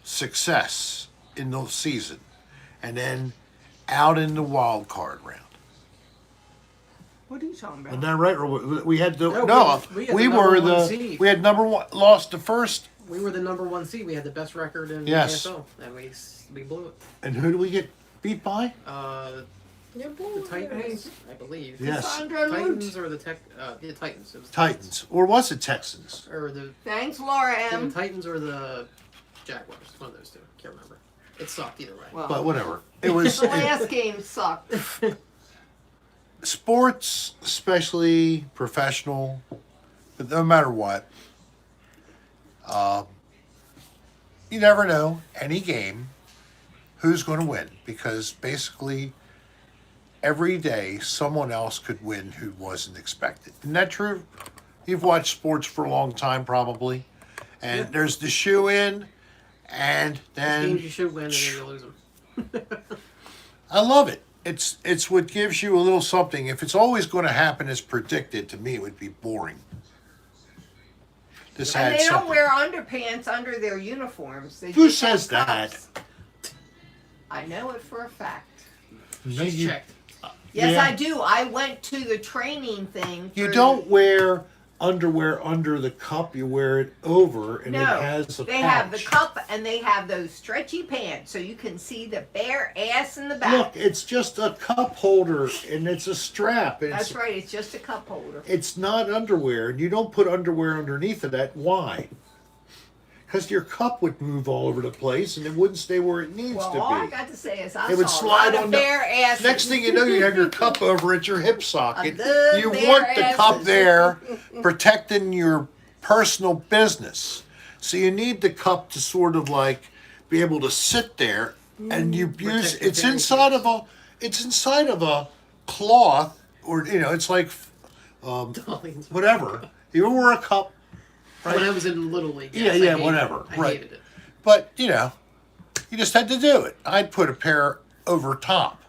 success in the season. And then out in the wild card round. What are you talking about? Isn't that right? Or we had the, No, we had the were number one the, seed. we had number one, lost the first. We were the number 1 seed. We had the best record in Yes. the NFL, and we blew it. And who do we get beat by? The Titans, I believe. Yes. Cassandra Titans Loot. or the Titans. It was the Titans. Or was it Texans? Or the Thanks, Laura M. Titans or the Jaguars. One of those two. Can't remember. It sucked either way. Well, But whatever. It was the last game sucked. sports, especially professional, but no matter what, you never know any game who's going to win because basically every day someone else could win who wasn't expected. Isn't that true? You've watched sports for a long time probably, and there's the shoe in, and There's games you then should win and then you lose them. I love it. It's what gives you a little something. If it's always going to happen as predicted, to me it would be boring. This And had they don't something. wear underpants under their uniforms. They Who just have says that? cuffs. I know it for a fact. She's checked. Yes, Yeah. I do. I went to the training thing. You through- don't wear underwear under the cup. You wear it over, and it has a they pouch. have the cup and they have those stretchy pants so you can see the bare ass in the back. Look, it's just a cup holder, and it's a strap. That's right, it's just a cup holder. It's not underwear, and you don't put underwear underneath of that. Why? Because your cup would move all over the place, and it wouldn't stay where it needs Well, to all I be. got to say is I It would saw slide a lot on of the- bare ass. Next thing you know, you have your cup over at your hip socket. love You bare want the cup asses. there, protecting your personal business. So you need the cup to sort of like be able to sit there, and you use. Protect your It's very inside of a. It's inside of a cloth, or it's like Dolline's. whatever. You wear a cup, right? When I was in Little League. Yeah, yes, I yeah, hated it. whatever, I right. hated it. But you just had to do it. I'd put a pair over top.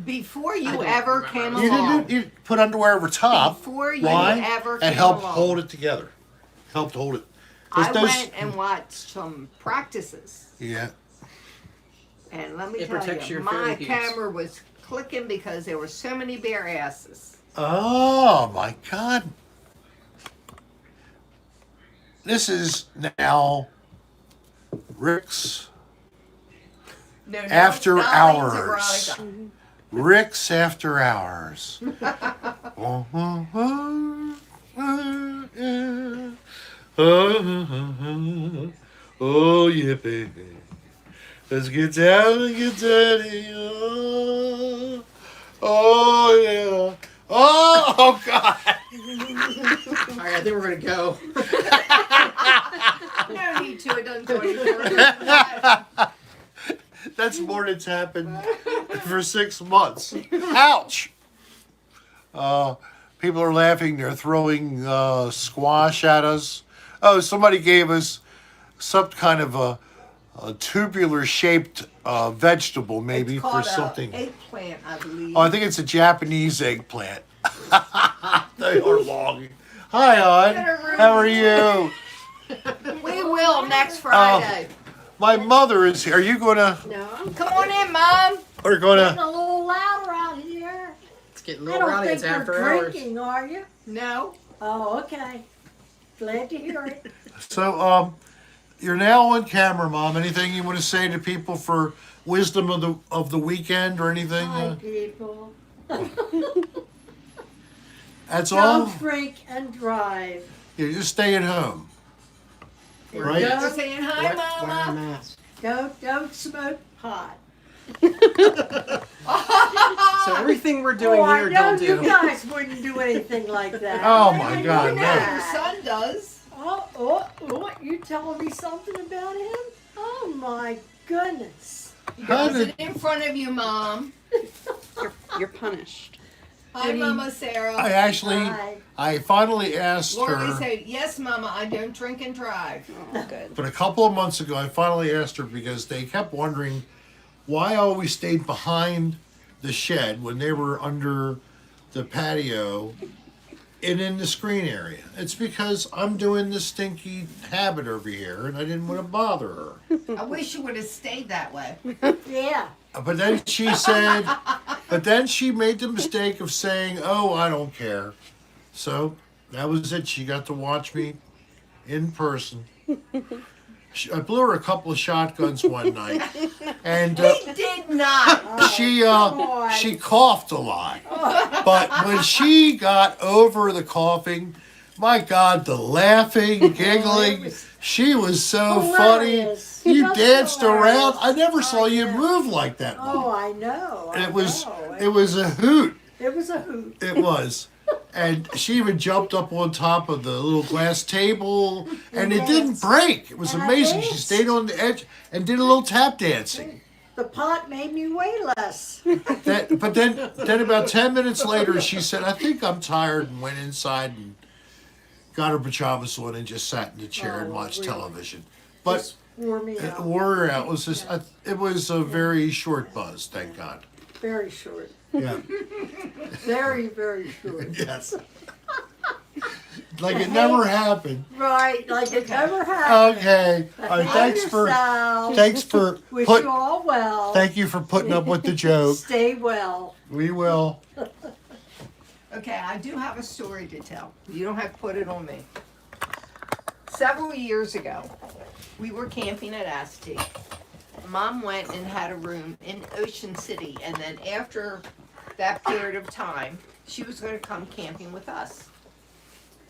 Before I you don't ever remember. came You along, didn't. You put underwear over top. Before you Why? ever It came helped along. hold it together. Helped hold it. 'Cause I went and watched some practices. Yeah. And let me It tell protects you, your my favorite camera was clicking because there were so many bare asses. Oh my God. This is now Rick's No, After Dolline's Hours. erotica. Rick's After Hours. Oh yeah, baby. Let's get down and get dirty. Oh yeah. Oh God. All right, I think we're gonna go. No need to, it doesn't go any further. That's more that's happened for 6 months. Ouch. People are laughing. They're throwing squash at us. Oh, somebody gave us some kind of a tubular shaped vegetable, maybe, It's for called something. eggplant, I believe. Oh, I think it's a Japanese eggplant. They are long. Hi, Hon. How are you? We will next Friday. My mother is here. Are you gonna? No, I'm Come on in, Mom. We're getting gonna. a little louder out here. It's getting a I little don't rowdy. think It's you're after hours. drinking, are you? No. Oh, okay. Glad to hear it. So, you're now on camera, Mom. Anything you want to say to people for wisdom of the weekend or anything? Hi, people. That's all. Don't drink and drive. You just stay at home. We're Right. good. We're saying hi, Wear a Mama. mask. Don't smoke pot. So everything we're doing Oh, I here, know don't you do. guys wouldn't do anything like that. Oh, my I God, know no. Your that. son does. Oh, you telling me something about him? Oh my goodness. He How does it did- in front of you, Mom. You're punished. Hi, Mama Sarah. I finally asked Lori her, said, yes, Mama, I don't drink and drive. Oh, good. but a couple of months ago, I finally asked her because they kept wondering why I always stayed behind the shed when they were under the patio and in the screen area. It's because I'm doing this stinky habit over here and I didn't want to bother her. I wish you would have stayed that way. Yeah. But then she said, but then she made the mistake of saying, oh, I don't care. So that was it. She got to watch me in person. I blew her a couple of shotguns one night. And He did not. she coughed a lot. But when she got over the coughing, my God, the laughing, giggling, she was so Hilarious. funny. You Just danced hilarious. around. I never saw you yeah. move like that. Oh, I know. It was a hoot. It was a hoot. It was. And she even jumped up on top of the little glass table, and it didn't break. It was And I amazing. She danced. stayed on the edge and did a little tap dancing. The pot made me weigh less. But then about 10 minutes later, she said, I think I'm tired, and went inside and got her pajamas on and just sat in the chair and Oh, watched really? television. But Just wore me it out. wore her out. It was just, it was a very short buzz, thank God. Very short. Yeah. Very, very short. Yes. Like it never happened. Right, like it never happened. Okay. All right, thanks for Wish put. you all well. Thank you for putting up with the joke. Stay well. We will. Okay, I do have a story to tell. You don't have to put it on me. Several years ago, we were camping at Asti. Mom went and had a room in Ocean City, and then after that period of time, she was going to come camping with us.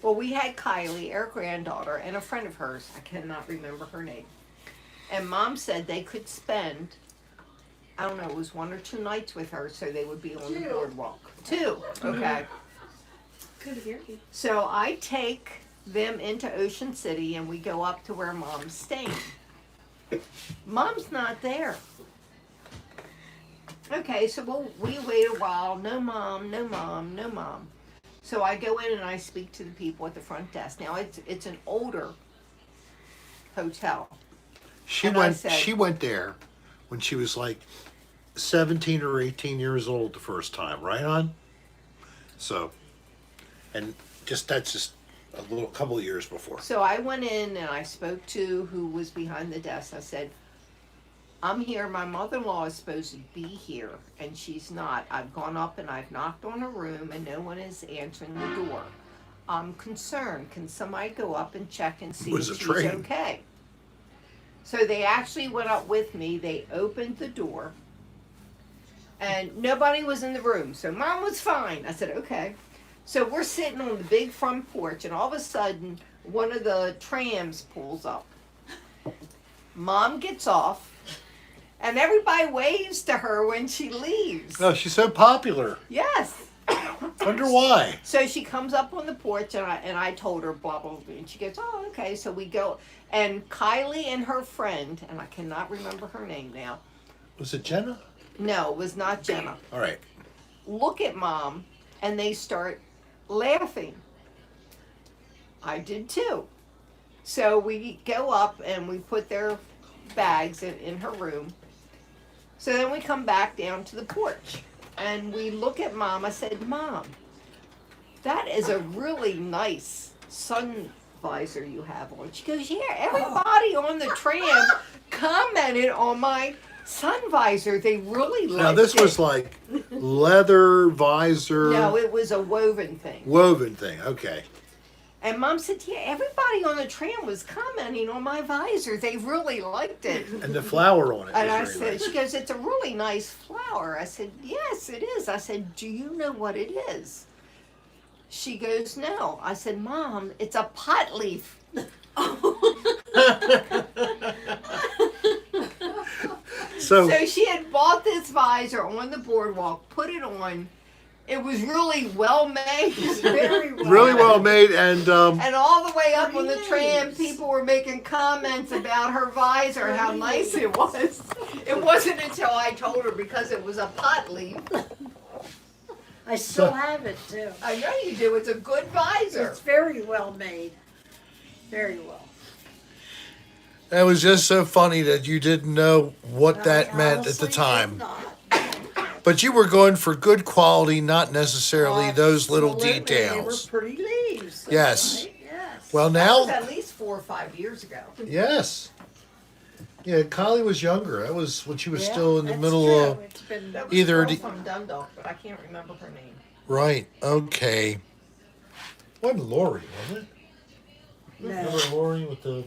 Well, we had Kylie, our granddaughter, and a friend of hers. I cannot remember her name. And Mom said they could spend, I don't know, it was 1 or 2 nights with her, so they would be on the boardwalk. 2, okay. Good to hear you. So I take them into Ocean City, and we go up to where Mom's staying. Mom's not there. Okay, so we wait a while. No mom, no mom, no mom. So I go in and I speak to the people at the front desk. Now it's an older hotel. She And I went. said- She went there when she was like 17 or 18 years old the first time, right on. So, and that's just a couple of years before. So I went in and I spoke to who was behind the desk. I said, I'm here. My mother-in-law is supposed to be here, and she's not. I've gone up and I've knocked on her room, and no one is answering the door. I'm concerned. Can somebody go up and check and see Was if a she's train. okay? So they actually went up with me. They opened the door, and nobody was in the room. So Mom was fine. I said, okay. So we're sitting on the big front porch, and all of a sudden, one of the trams pulls up. Mom gets off, and everybody waves to her when she leaves. Oh, she's so popular. Yes. Wonder why. So she comes up on the porch, and I told her blah, blah, blah, and she goes, oh, okay. So we go, and Kylie and her friend, and I cannot remember her name now. Was it Jenna? No, it was not Jenna. All right. Look at Mom, and they start laughing. I did too. So we go up and we put their bags in her room. So then we come back down to the porch and we look at Mom. I said, Mom, that is a really nice sun visor you have on. She goes, yeah, everybody on the tram commented on my sun visor. They really liked it. Now this was like leather visor. No, it was a woven thing. Woven thing. Okay. And Mom said, yeah, everybody on the tram was commenting on my visor. They really liked it. And the flower on it. And I was very said, nice. she goes, it's a really nice flower. I said, yes, it is. I said, do you know what it is? She goes, no. I said, Mom, it's a pot leaf. So So she had bought this visor on the boardwalk, put it on. It was really well made. Very well. really well made, and And all the way up on the tram, Nice. people were making comments about her visor, how nice it was. It wasn't until I told her because it was a pot leaf. I still have it too. I know you do. It's a good visor. It's very well made. Very well. it was just so funny that you didn't know what that I meant at honestly the time. did not. But you were going for good quality, not necessarily those little Absolutely. details. They were pretty leaves. Yes. Right? Yes. Well, That was now, at least 4 or 5 years ago. yes. Yeah, Kylie was younger. That was when she was Yeah, still in the that's middle true. of. It's been That was Either a girl the- from Dundalk, but I can't remember her name. Right. Okay. Wasn't Lori, was it? Remember no. Lori with the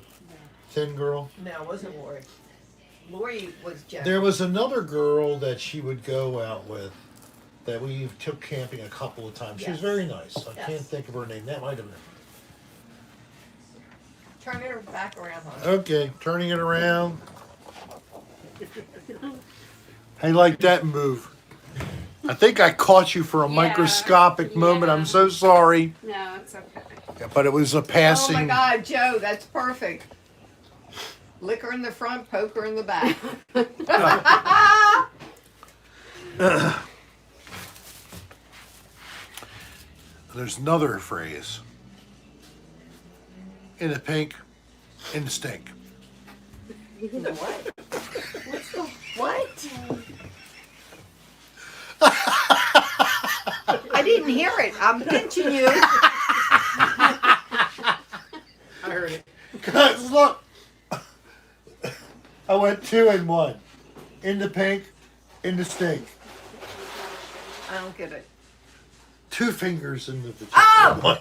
thin girl? No, it wasn't Lori. Lori was Jen. There was another girl that she would go out with that we took camping a couple of times. She was Yes. very nice. I Yes. can't think of her name. That might have been. Turn it back around, honey. Okay, turning it around. I like that move. I think I caught you for a Yeah, microscopic moment. yeah. I'm so sorry. No, it's okay. But it was a Oh passing. my God, Joe, that's perfect. Liquor in the front, poker in the back. There's another phrase. In the pink, in the stink. The what? What? I didn't hear it. I'm pinching you. I heard it. Guys, look. I went 2 and 1. In the pink, in the stink. I don't get it. 2 fingers in the vagina.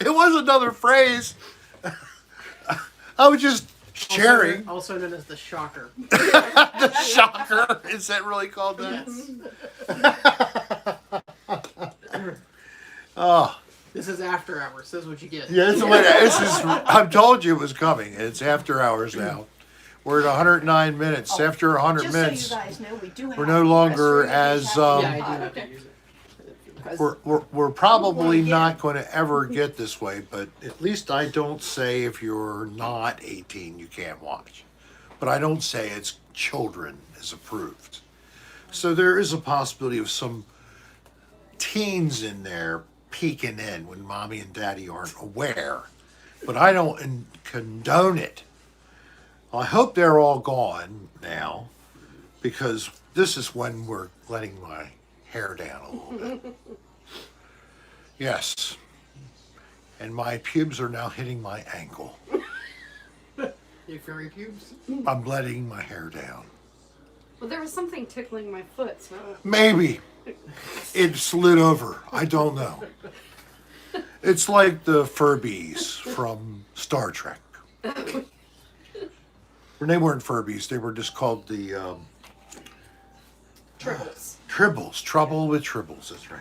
It was another phrase. I was just sharing. Also known as the shocker. The shocker. Is that really called that? Oh. This is after hours. This is what you get. Yeah, this is. I told you it was coming. It's after hours now. We're at 109 minutes. After 100 Just minutes, so you guys know, we do have we're no longer restroom as. Yeah, I do have to use it. We're probably not going to ever get this way, but at least I don't say if you're not 18 you can't watch. But I don't say it's children is approved. So there is a possibility of some teens in there peeking in when mommy and daddy aren't aware. But I don't condone it. I hope they're all gone now, because this is when we're letting my hair down a little bit. Yes. And my pubes are now hitting my ankle. Your furry pubes? I'm letting my hair down. Well, there was something tickling my foot, so. Maybe. It slid over. I don't know. It's like the Furbies from Star Trek. They weren't Furbies. They were just called the Tribbles. Tribbles. Trouble with Tribbles. That's right.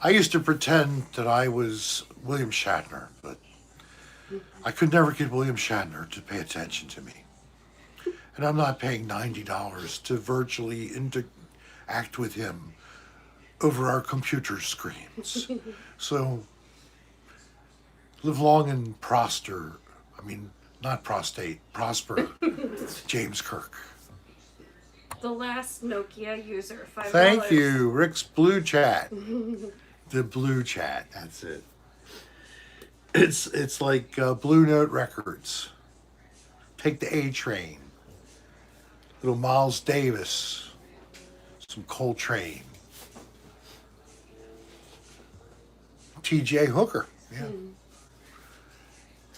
I used to pretend that I was William Shatner, but I could never get William Shatner to pay attention to me. And I'm not paying $90 to virtually interact with him over our computer screens. So, live long and prosper. Not prostate, prosper, James Kirk. The last Nokia user, $5. Thank you, Rick's Blue Chat. The Blue Chat, that's it. It's like Blue Note Records. Take the A Train. Little Miles Davis. Some Coltrane. T.J. Hooker, yeah.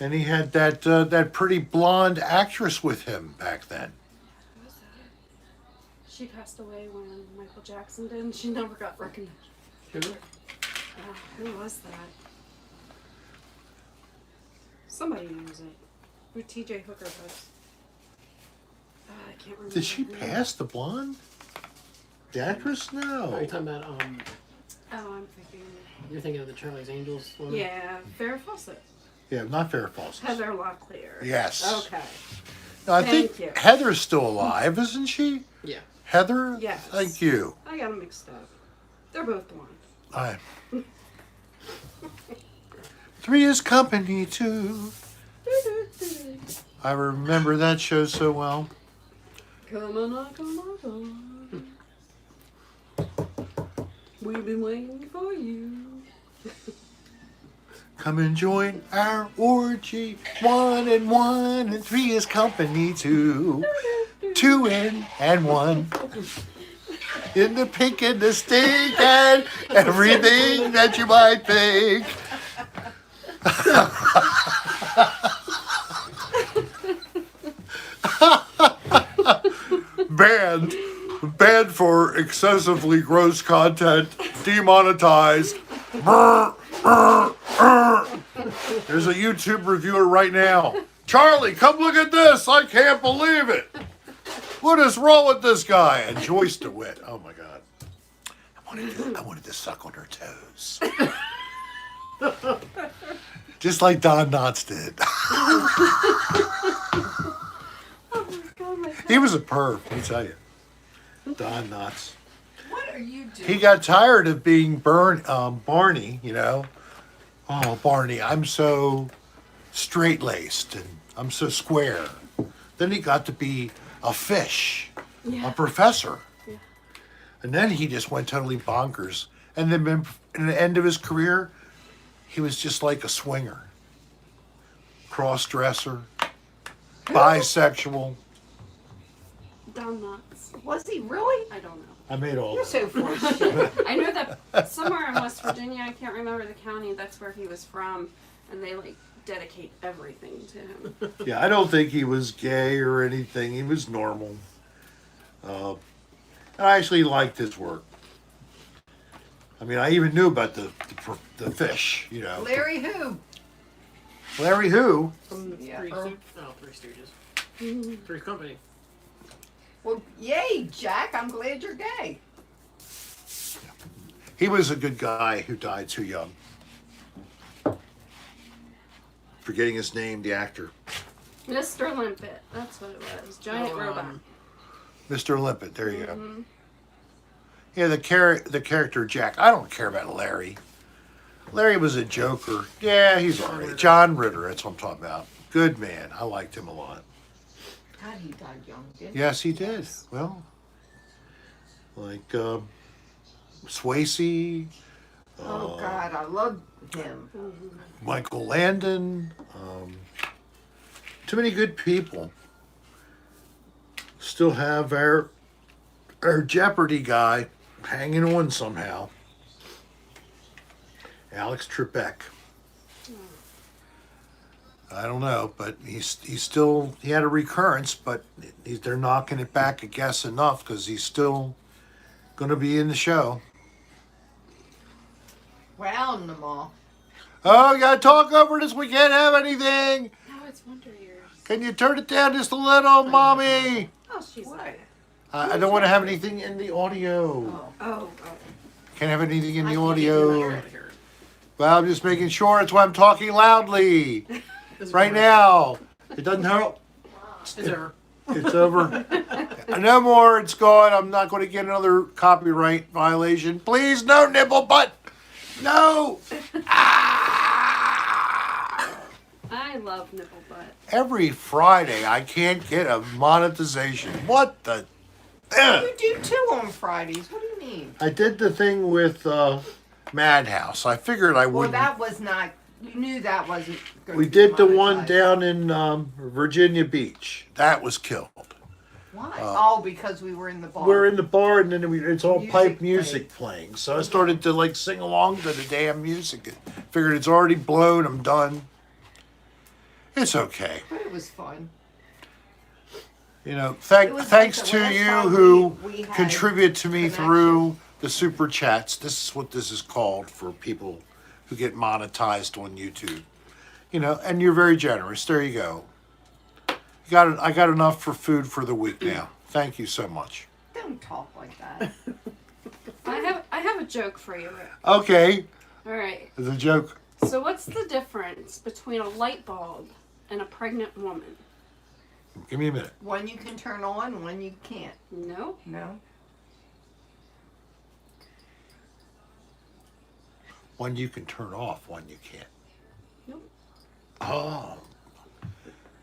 And he had that pretty blonde actress with him back then. Who was that? She passed away when Michael Jackson did, and she never got recognized. Who? Who was that? Somebody knows it. Who T.J. Hooker was. I can't remember. Did she her name. pass, the blonde? The actress? No. Are you talking about, Oh, I'm thinking. you're thinking of the Charlie's Angels one? Yeah, Farrah Fawcett. Yeah, not Farrah Fawcett. Heather Locklear. Yes. Okay. No, I Thank think you. Heather's still alive, isn't she? Yeah. Heather? Yes. Thank you. I got them mixed up. They're both blonde. Three is company too. I remember that show so well. Come on, come on, come on. We've been waiting for you. Come and join our orgy. 1 and 1 and 3 is company too. 2 in and 1. In the pink and the stink and everything that you might think. Banned for excessively gross content, demonetized. There's a YouTube reviewer right now. Charlie, come look at this. I can't believe it. What is wrong with this guy? And Joyce DeWitt. Oh my God. I wanted to suck on her toes. Just like Don Knotts did. Oh my god, my He was a perv, let me tell you. Don Knotts. What are you doing? He got tired of being Barney, you know. Oh, Barney, I'm so straight-laced and I'm so square. Then he got to be a fish, a professor. Yeah. And then he just went totally bonkers. And then in the end of his career, he was just like a swinger. Cross-dresser, bisexual. Don down nuts. Was he really? I don't know. I made all You're that. so full of shit. I know that somewhere in West Virginia, I can't remember the county, that's where he was from, and they like dedicate everything to him. Yeah, I don't think he was gay or anything. He was normal. And I actually liked his work. I mean, I even knew about the fish, you know. Larry who? Larry who? From Yeah. Three Stooges. Three Company. Well, yay, Jack. I'm glad you're gay. He was a good guy who died too young. Forgetting his name, the actor. Mr. Limpet, that's what it was. Giant robot. Mr. Limpet, there you go. Yeah, the character Jack. I don't care about Larry. Larry was a joker. Yeah, he's all right. John Ritter, that's what I'm talking about. Good man. I liked him a lot. God, he died young, didn't Yes, he did. Well, like Swayze, he? Oh, God, I love him. Michael Landon. Too many good people. Still have our Jeopardy guy hanging on somehow. Alex Trebek. I don't know, but he had a recurrence, but they're knocking it back, I guess, enough because he's still going to be in the show. Round them all. Oh, you got to talk over this. We can't have anything. No, it's Wonder Years. Can you turn it down just a little, Mommy? Oh, she's What? I don't want to have anything in the audio. Oh. Can't have anything in the I can't audio. Well, I'm just making sure. That's why I'm talking loudly right now. It doesn't help. It's over. It's over. No more. It's gone. I'm not going to get another copyright violation. Please, no nipple butt. No. I love nipple butt. Every Friday, I can't get a monetization. What the? You do too on Fridays. What do you mean? I did the thing with Madhouse. I figured I Well, wouldn't. that was not. You knew that wasn't going We to be did the one monetized. down in Virginia Beach. That was killed. Why? Oh, because we were in the bar. We're in the bar and then it's all Music pipe music playing. So I started to like sing along to the damn music. Figured it's already blown. I'm done. It's okay. But it was fun. You know, It was thanks like the to last you time who we had contribute to me connection. through the super chats. This is what this is called for people who get monetized on YouTube. You know, and you're very generous. There you go. I got enough for food for the week now. Thank you so much. Don't talk like that. I have a joke for you, Rick. Okay, All right. it's a joke. So what's the difference between a light bulb and a pregnant woman? Give me a minute. One you can turn on, one you can't. No. No. One you can turn off, one you can't. Nope. Oh.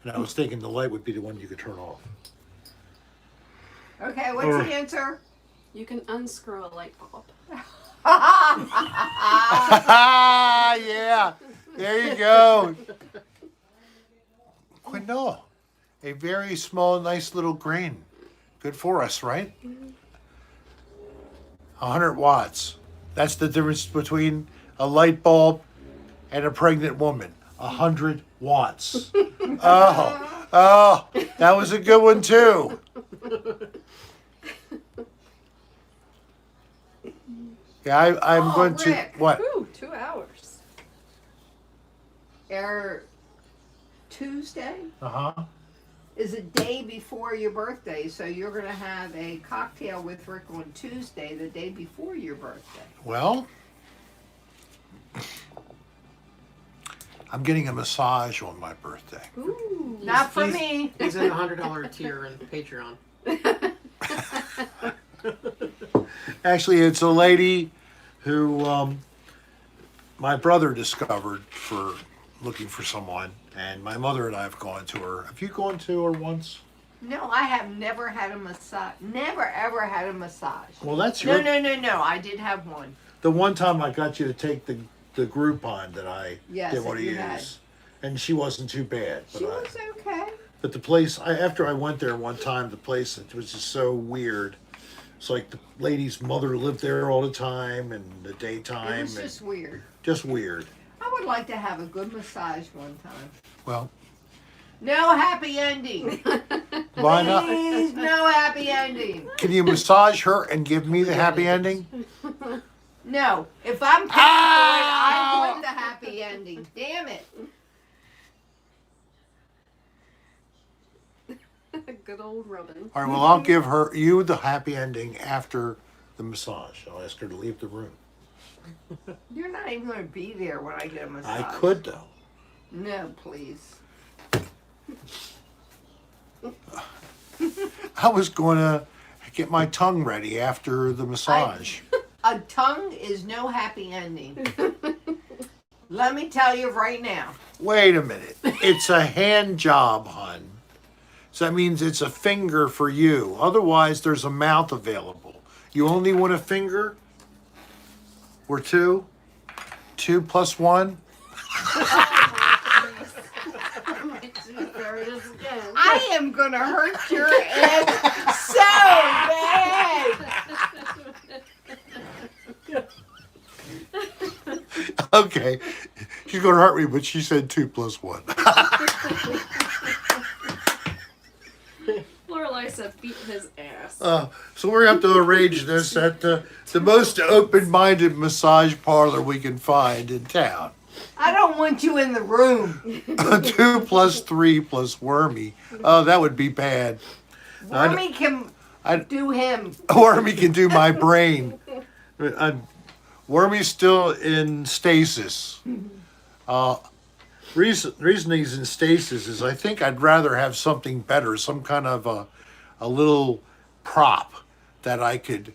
And I was thinking the light would be the one you could turn off. Okay, what's the answer? You can unscrew a light bulb. Yeah. There you go. Quinoa. A very small, nice little grain. Good for us, right? 100 watts. That's the difference between a light bulb and a pregnant woman. 100 watts. Oh, that was a good one too. Yeah, I'm going to. Rick. What? Ooh, 2 hours. Tuesday Uh huh. is a day before your birthday, so you're going to have a cocktail with Rick on Tuesday, the day before your birthday. Well, I'm getting a massage on my birthday. Ooh. Not for He's- me. He's in the $100 tier in Patreon. Actually, it's a lady who my brother discovered for looking for someone, and my mother and I have gone to her. Have you gone to her once? No, I have never had a massage. Never ever had a massage. Well, that's No, your. no. I did have one. The one time I got you to take the Groupon that I Yes, didn't want to that you use, had. and she wasn't too bad. But She was okay. But the place, after I went there one time, the place, it was just so weird. It's like the lady's mother lived there all the time in the daytime. It was just weird. Just weird. I would like to have a good massage one time. Well, No happy ending. why not? Please, no happy ending. Can you massage her and give me the happy ending? No, if I'm paying for it, I want the happy ending. Damn it. Good old rubbing. All right, well, I'll give you the happy ending after the massage. I'll ask her to leave the room. You're not even going to be there when I get a massage. I could, though. No, please. I was going to get my tongue ready after the massage. A tongue is no happy ending. Let me tell you right now. Wait a minute. It's a hand job, hun. So that means it's a finger for you. Otherwise, there's a mouth available. You only want a finger? Or two? 2 plus 1? There it is again. I am going to hurt your head so bad. Okay. She's going to hurt me, but she said 2 plus 1. Lorelai said beat his ass. So we're going to have to arrange this at the most open-minded massage parlor we can find in town. I don't want you in the room. 2 plus 3 plus Wormy. Oh, that would be bad. Wormy can do him. Wormy can do my brain. Wormy's still in stasis. Reason he's in stasis is I think I'd rather have something better, some kind of a little prop that I could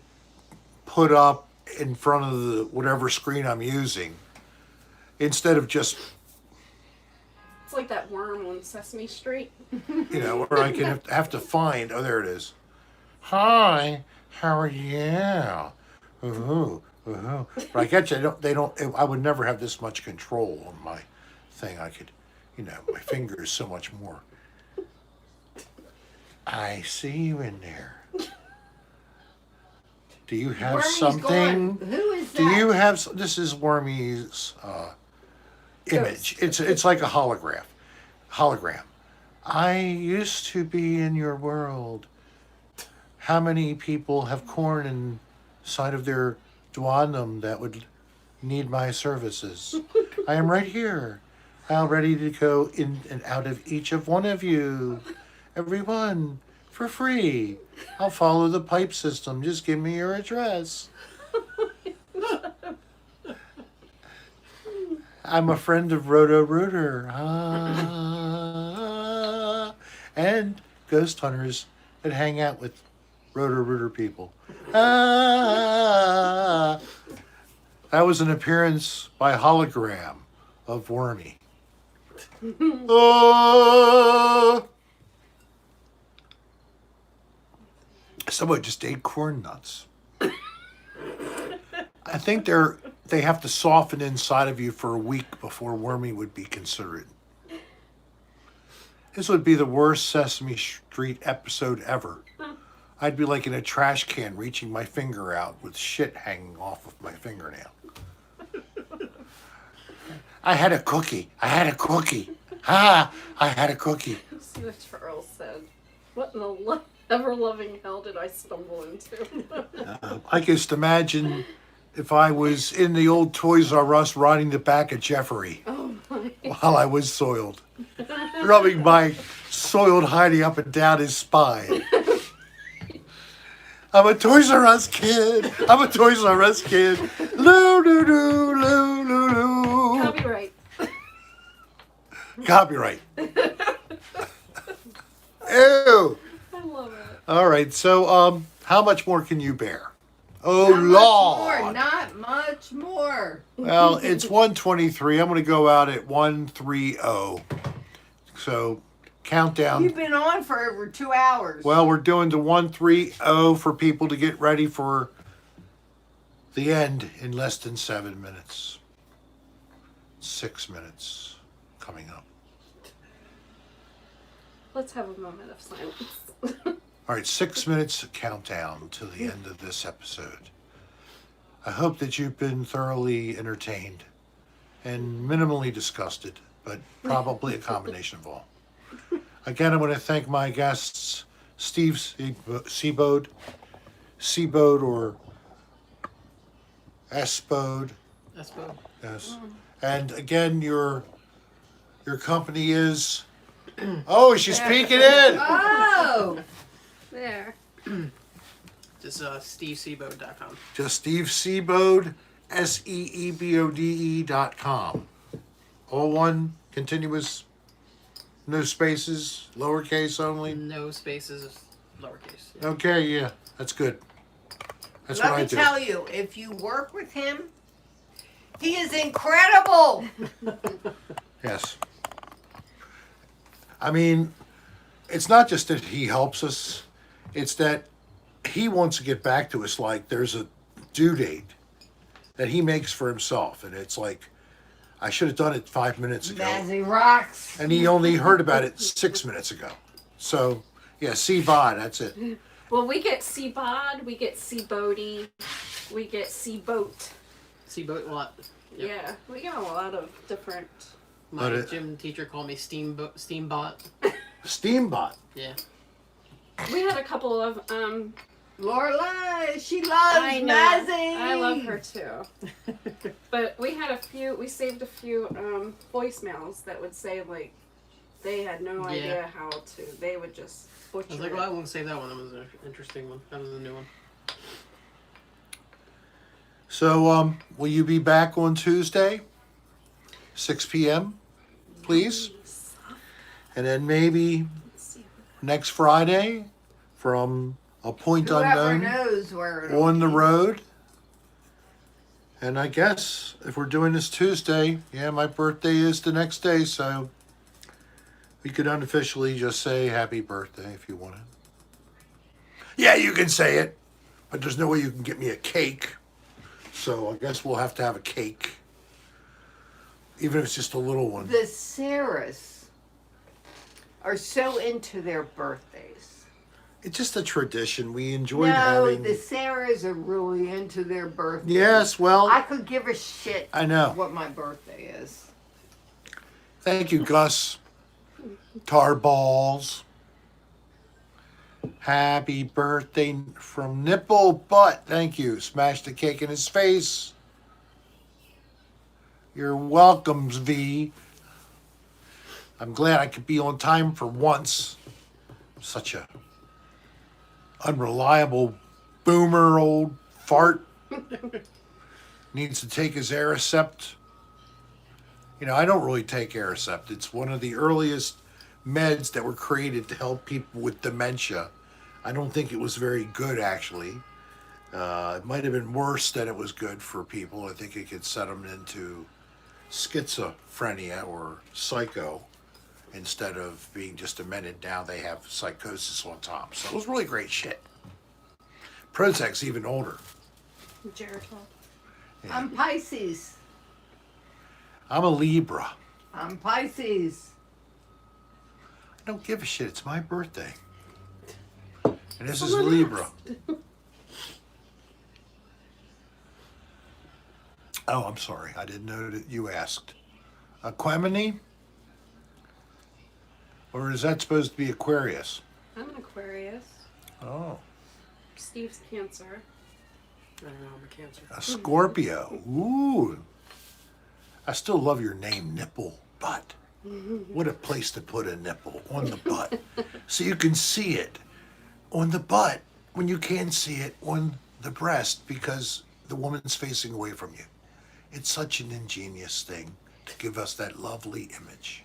put up in front of the whatever screen I'm using, instead of just, It's like that worm on Sesame Street. where I can have to find. Oh, there it is. Hi, how are you? Ooh, ooh. But I get you. I would never have this much control on my thing. I could, my finger is so much more. I see you in there. Do you have Wormy's something? gone. Who is that? Do you have? This is Wormy's image. It's like a hologram. I used to be in your world. How many people have corn inside of their duodenum that would need my services? I am right here. I'm ready to go in and out of each of one of you. Everyone, for free. I'll follow the pipe system. Just give me your address. I'm a friend of Roto-Rooter. And ghost hunters that hang out with Roto-Rooter people. That was an appearance by hologram of Wormy. Someone just ate corn nuts. I think they have to soften inside of you for a week before Wormy would be considered. This would be the worst Sesame Street episode ever. I'd be like in a trash can reaching my finger out with shit hanging off of my fingernail. I had a cookie. I had a cookie. I had a cookie. See what Charles said. What in the ever-loving hell did I stumble into? I just imagine if I was in the old Toys R Us riding the back of Jeffrey while I was soiled, rubbing my soiled hidey up and down his spine. I'm a Toys R Us kid. I'm a Toys R Us kid. Loo doo doo loo loo loo. Copyright. Copyright. Ew. I love it. All right. So, how much more can you bear? Oh, Not much Lord. more, not much more. Well, it's 1:23. I'm going to go out at 1:30. So, countdown. You've been on for over 2 hours. Well, we're doing the 1:30 for people to get ready for the end in less than 7 minutes. 6 minutes coming up. Let's have a moment of silence. All right, 6 minutes countdown to the end of this episode. I hope that you've been thoroughly entertained and minimally disgusted, but probably a combination of all. Again, I want to thank my guests, Steve Seabode or Espode. Espo. Yes. And again, your company is. Oh, she's peeking in. Oh! There. Just SteveSeabode.com. Just Steve Seabode, SEEBODE.com. All one, continuous, no spaces, lowercase only. No spaces, lowercase. Yeah. Okay, yeah, that's good. That's Let what I me do. tell you, if you work with him, he is incredible. Yes. I mean, it's not just that he helps us, it's that he wants to get back to us like there's a due date that he makes for himself. And it's like, I should have done it 5 minutes ago. Mazzy rocks. And he only heard about it 6 minutes ago. So, yeah, C-Bod, that's it. Well, we get Seabod, we get Seabody, we get Seaboat. Seaboat what? Yep. Yeah, we get a lot of different. My But gym teacher called me Steambot. Steambot. Yeah. We had a couple of Lorelai, she loves I know. Mazzy. I love her too. But we had a few. We saved a few voicemails that would say like they had no idea how to. They would just butcher I was like, it. well, I won't say that one. That was an interesting one. That was a new one. So, will you be back on Tuesday, 6 p.m., please? And then maybe next Friday from a point Whoever unknown knows where it'll on the be. road. And I guess if we're doing this Tuesday, yeah, my birthday is the next day, so we could unofficially just say happy birthday if you want to. Yeah, you can say it, but there's no way you can get me a cake. So I guess we'll have to have a cake, even if it's just a little one. The Sarahs are so into their birthdays. It's just a tradition. We enjoyed No, having. the Sarahs are really into their birthdays. Yes, well, I could give a shit I know. what my birthday is. Thank you, Gus. Tar balls. Happy birthday from Nipple Butt. Thank you. Smash the cake in his face. You're welcome, V. I'm glad I could be on time for once. Such a unreliable boomer old fart. Needs to take his Aricept. You know, I don't really take Aricept. It's one of the earliest meds that were created to help people with dementia. I don't think it was very good, actually. It might have been worse than it was good for people. I think it could set them into schizophrenia or psycho instead of being just demented. Now they have psychosis on top. So it was really great shit. Prozac's even older. Geritol. I'm Pisces. I'm a Libra. I'm Pisces. I don't give a shit. It's my birthday. And this is Libra. Oh, I'm sorry. I didn't know that you asked. Aquemini? Or is that supposed to be Aquarius? I'm an Aquarius. Oh. Steve's Cancer. I don't know, I'm a Cancer. A Scorpio. Ooh. I still love your name, Nipple Butt. What a place to put a nipple, on the butt. So you can see it on the butt when you can't see it on the breast because the woman's facing away from you. It's such an ingenious thing to give us that lovely image.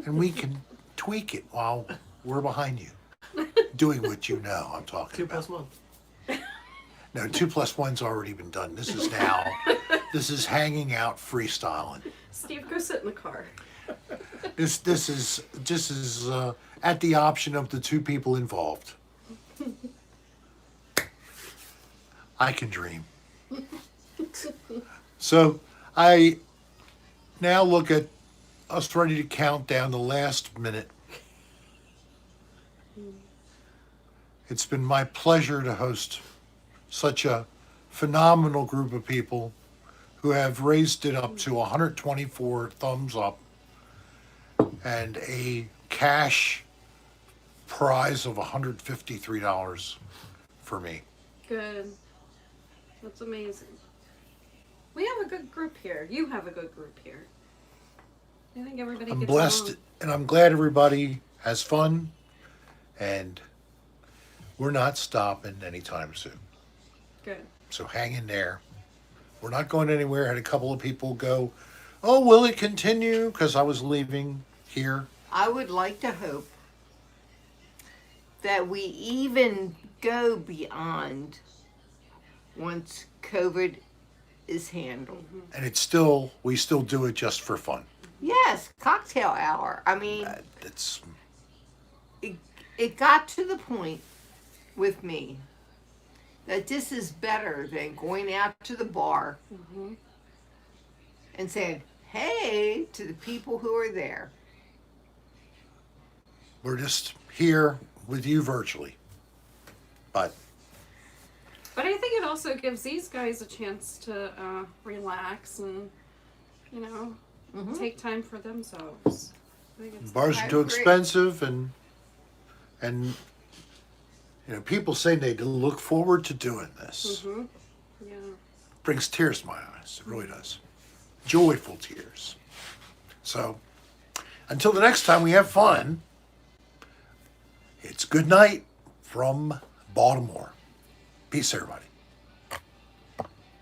And we can tweak it while we're behind you, doing what you know I'm talking 2 about. plus 1. No, 2 plus 1's already been done. This is hanging out freestyling. Steve, go sit in the car. This is just as at the option of the 2 people involved. I can dream. So I now look at us ready to count down the last minute It's been my pleasure to host such a phenomenal group of people who have raised it up to 124 thumbs up and a cash prize of $153 for me. Good. That's amazing. We have a good group here. You have a good group here. I think everybody I'm gets blessed along. and I'm glad everybody has fun, and we're not stopping anytime soon. Good. So hang in there. We're not going anywhere. I had a couple of people go, "Oh, will it continue?" Because I was leaving here. I would like to hope that we even go beyond once COVID is handled. And we still do it just for fun. Yes, cocktail hour. I mean, It's it got to the point with me that this is better than going out to the bar and saying, hey, to the people who are there. we're just here with you virtually. But But I think it also gives these guys a chance to relax and, take time for themselves. I think it's bars I are too agree. expensive, and people say they look forward to doing this. Yeah. Brings tears to my eyes. It really does. Joyful tears. So, until the next time we have fun, it's good night from Baltimore. Peace, everybody.